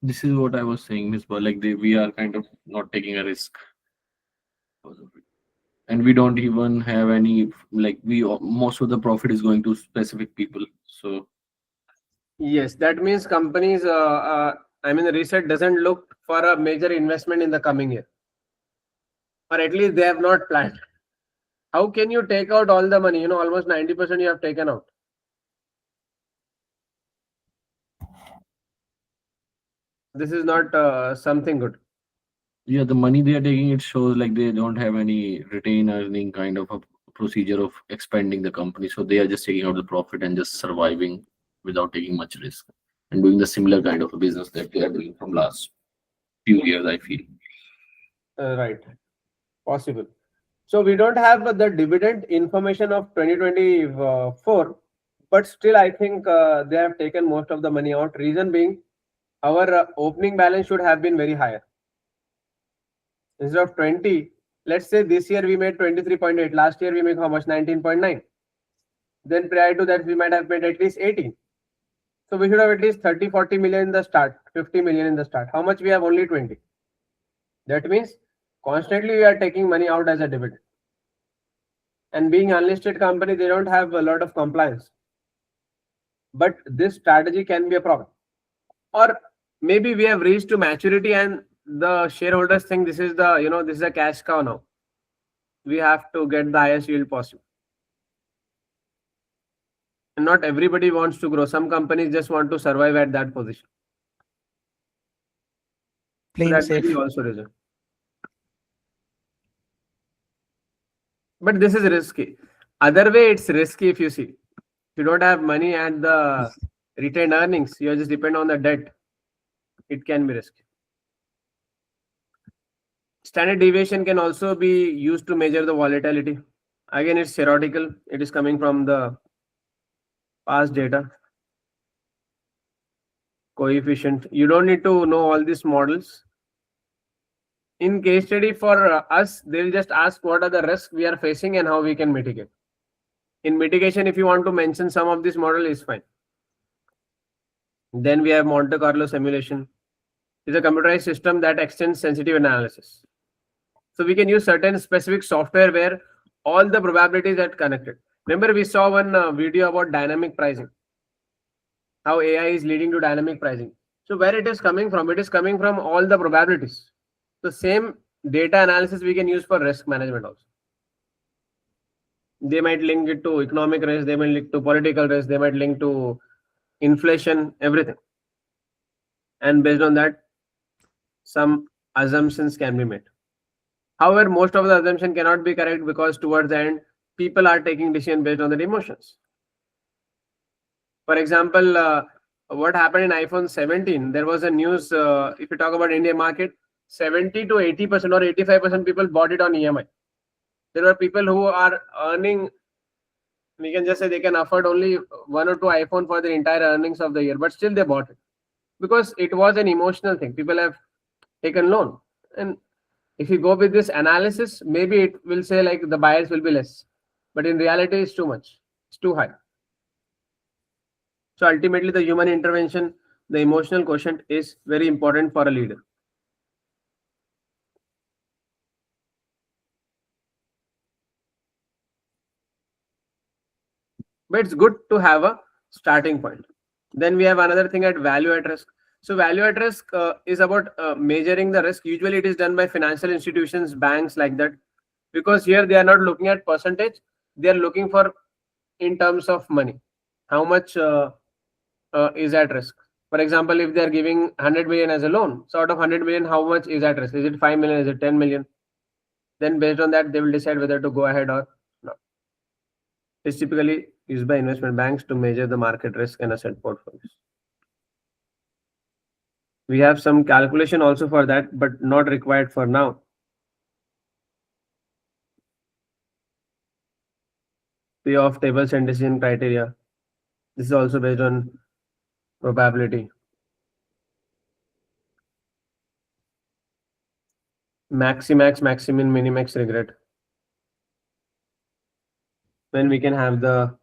This is what I was saying, Miss Ba, like we are kind of not taking a risk. And we don't even have any, like most of the profit is going to specific people. So Yes, that means companies, I mean, the Ressett doesn't look for a major investment in the coming year, or at least they have not planned. How can you take out all the money? Almost 90% you have taken out. This is not something good. Yeah, the money they are taking, it shows like they don't have any retain earning kind of a procedure of expanding the company. So they are just taking out the profit and just surviving without taking much risk and doing the similar kind of a business that they are doing from last few years, I feel. Right. Possible. So we don't have the dividend information of 2024, but still I think they have taken most of the money out. Reason being, our opening balance should have been very higher. Instead of 20, let's say this year we made 23.8. Last year we made how much? 19.9. Then prior to that we might have made at least 18. So we should have at least 30, 40 million in the start, 50 million in the start. How much we have? Only 20. That means constantly we are taking money out as a dividend. And being unlisted company, they don't have a lot of compliance. But this strategy can be a problem. Or maybe we have reached to maturity and the shareholders think this is the, this is a cash cow now. We have to get the highest yield possible. And not everybody wants to grow. Some companies just want to survive at that position. So Playing that may safe. be also reason. But this is risky. Other way, it's risky if you see. If you don't have money and the retained earnings, you just depend on the debt. It can be risky. Standard deviation can also be used to measure the volatility. Again, it's theoretical. It is coming from the past data. Coefficient. You don't need to know all these models. In case study for us, they'll just ask what are the risks we are facing and how we can mitigate. In mitigation, if you want to mention some of this model, is fine. Then we have Monte Carlo simulation. It's a computerized system that extends sensitive analysis. So we can use certain specific software where all the probabilities are connected. Remember, we saw one video about dynamic pricing, how AI is leading to dynamic pricing. So where it is coming from? It is coming from all the probabilities. The same data analysis we can use for risk management also. They might link it to economic risk, they might link to political risk, they might link to inflation, everything. And based on that, some assumptions can be made. However, most of the assumption cannot be correct because towards the end, people are taking decision based on their emotions. For example, what happened in iPhone 17, there was a news, if you talk about Indian market, 70 to 80% or 85% people bought it on EMI. There were people who are earning, we can just say they can afford only 1 or 2 iPhone for their entire earnings of the year, but still they bought it because it was an emotional thing. People have taken loan. And if you go with this analysis, maybe it will say like the buyers will be less, but in reality it's too much, it's too high. So ultimately the human intervention, the emotional quotient is very important for a leader. But it's good to have a starting point. Then we have another thing at value at risk. So value at risk is about measuring the risk. Usually it is done by financial institutions, banks like that, because here they are not looking at percentage. They are looking for in terms of money, how much is at risk. For example, if they are giving 100 million as a loan, so out of 100 million, how much is at risk? Is it 5 million? Is it 10 million? Then based on that, they will decide whether to go ahead or not. It's typically used by investment banks to measure the market risk and asset portfolios. We have some calculation also for that, but not required for now. Payoff tables and decision criteria. This is also based on probability. Maximax, maximin, minimax, regret. Then we can have the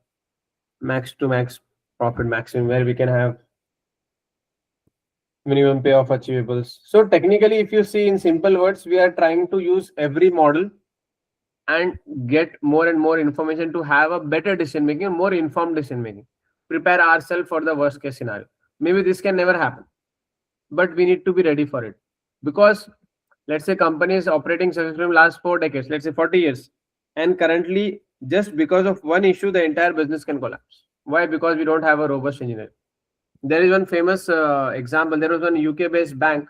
max to max profit maximum, where we can have minimum payoff achievables. So technically, if you see in simple words, we are trying to use every model and get more and more information to have a better decision making, more informed decision making. Prepare ourselves for the worst case scenario. Maybe this can never happen, but we need to be ready for it. Because let's say company is operating successfully in last 4 decades, let's say 40 years, and currently just because of one issue, the entire business can collapse. Why? Because we don't have a robust engineering. There is one famous example. There was one UK-based bank,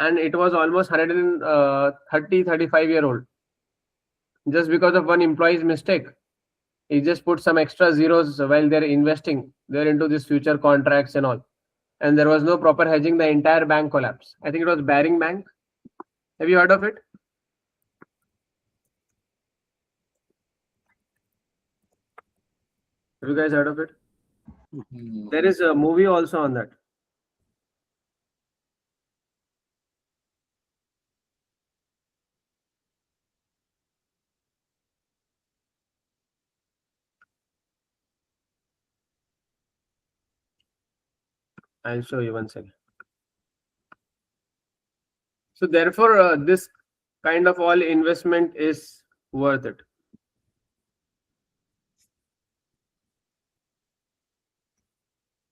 and it was almost 35-year-old. Just because of one employee's mistake, he just put some extra zeros while they're investing. They're into these future contracts and all. And there was no proper hedging. The entire bank collapsed. I think it was Baring Bank. Have you heard of it? Have you guys heard of it? There is a movie also on that. I'll show you one second. So therefore, this kind of all investment is worth it.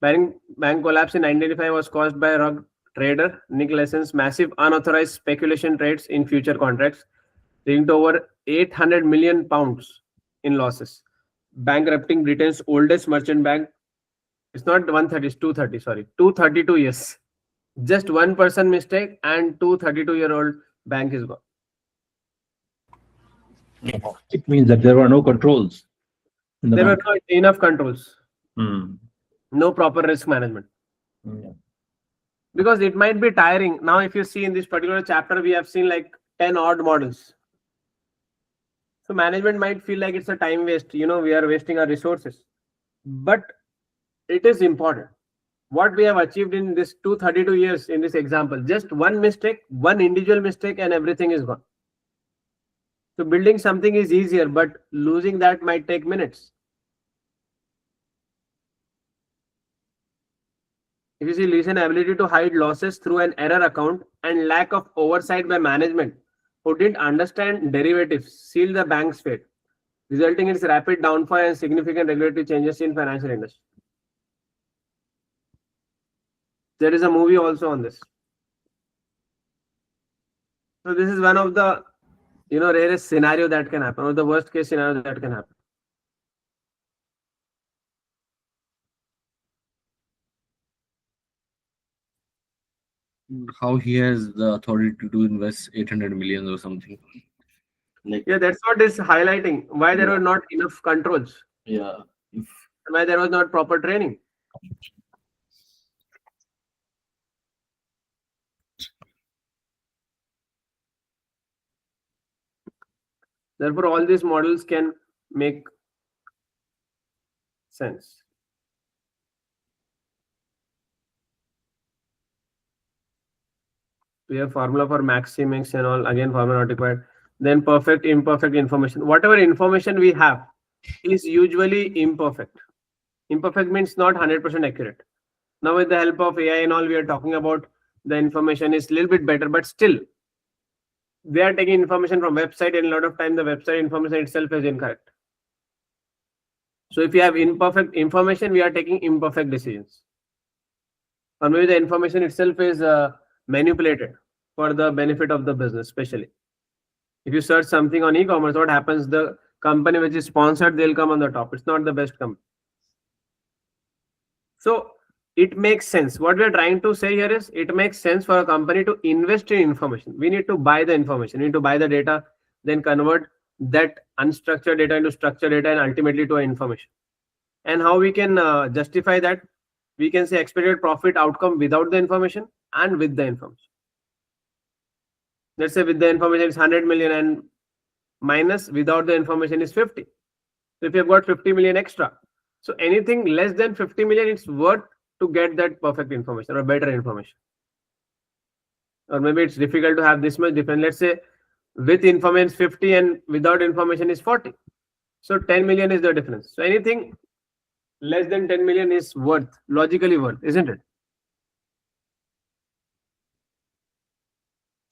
Baring Bank collapse in 1995 was caused by a rogue trader, Nick Lesson's massive unauthorized speculation trades in future contracts, leading to over 800 million pounds in losses, bankrupting Britain's oldest merchant bank. It's not 130, it's 230, sorry, 232 years. Just one person mistake and 232-year-old bank is gone. It means that there were no controls. In the There were bank. not enough controls, Hmm. no proper risk management. Yeah. Because it might be tiring. Now, if you see in this particular chapter, we have seen like 10 odd models. So management might feel like it's a time waste. We are wasting our resources. But it is important. What we have achieved in this 232 years in this example, just one mistake, one individual mistake, and everything is gone. So building something is easier, but losing that might take minutes. If you see Lee's ability to hide losses through an error account and lack of oversight by management who didn't understand derivatives seal the bank's fate, resulting in its rapid downfall and significant regulatory changes in financial industry. There is a movie also on this. So this is one of the rarest scenario that can happen, or the worst case scenario that can happen. How he has the authority to invest 800 million or something. Like, Yeah, that's what is highlighting why there were not enough controls, yeah. If why there was not proper training. Therefore, all these models can make sense. We have formula for max, mix and all. Again, formula not required. Then perfect, imperfect information. Whatever information we have is usually imperfect. Imperfect means not 100% accurate. Now, with the help of AI and all, we are talking about the information is a little bit better, but still, they are taking information from website, and a lot of time the website information itself is incorrect. So if you have imperfect information, we are taking imperfect decisions. Or maybe the information itself is manipulated for the benefit of the business, especially. If you search something on e-commerce, what happens? The company which is sponsored, they'll come on the top. It's not the best company. So it makes sense. What we're trying to say here is it makes sense for a company to invest in information. We need to buy the information. We need to buy the data, then convert that unstructured data into structured data and ultimately to information. And how we can justify that? We can say expected profit outcome without the information and with the information. Let's say with the information is 100 million and minus without the information is 50. So if you've got 50 million extra, so anything less than 50 million, it's worth to get that perfect information or better information. Or maybe it's difficult to have this much difference. Let's say with information is 50 and without information is 40. So 10 million is the difference. So anything less than 10 million is worth, logically worth, isn't it?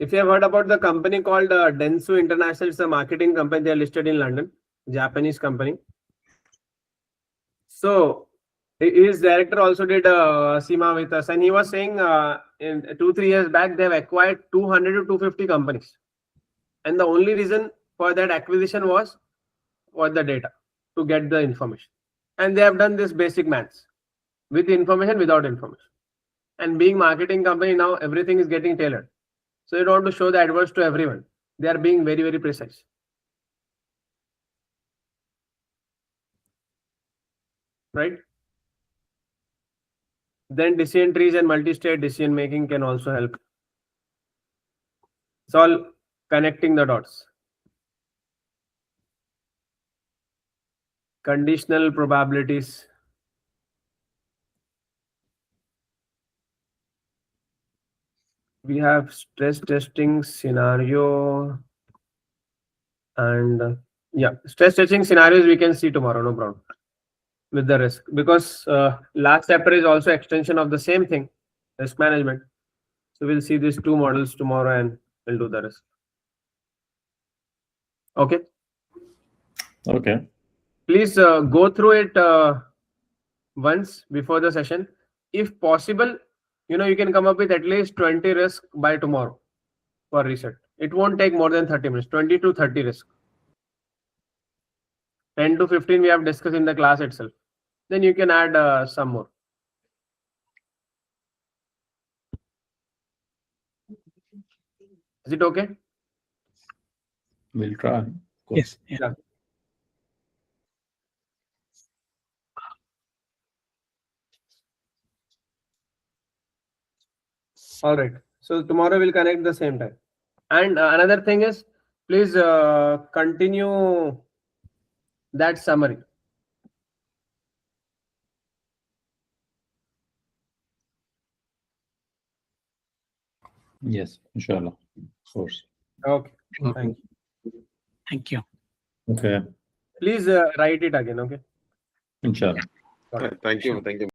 If you have heard about the company called Dentsu International, it's a marketing company. They are listed in London, Japanese company. So His director also did CIMA with us, and he was saying in 2-3 years back they've acquired 200 to 250 companies, and the only reason for that acquisition was the data, to get the information. And they have done this basic maths with information, without information. And being marketing company now, everything is getting tailored, so you don't want to show the adverts to everyone. They are being very, very precise. Right? Then decision trees and multi-state decision making can also help. It's all connecting the dots. Conditional probabilities. We have stress testing scenario, and yeah, stress testing scenarios we can see tomorrow, no problem, with the risk, because last chapter is also extension of the same thing, risk management. So we'll see these two models tomorrow and we'll do the risk. Okay. Okay. Please go through it once before the session. If possible, you can come up with at least 20 risks by tomorrow for reset. It won't take more than 30 minutes, 20 to 30 risks. 10 to 15 we have discussed in the class itself. Then you can add some more. Is it okay? We'll try. Yes. Yeah. Yeah. All right. So tomorrow we'll connect the same time. And another thing is, please continue that summary. Yes, inshallah. Of course. Okay. Okay. Thank you. Okay. Please write it again. Okay. Inshallah. Thank you. Thank you.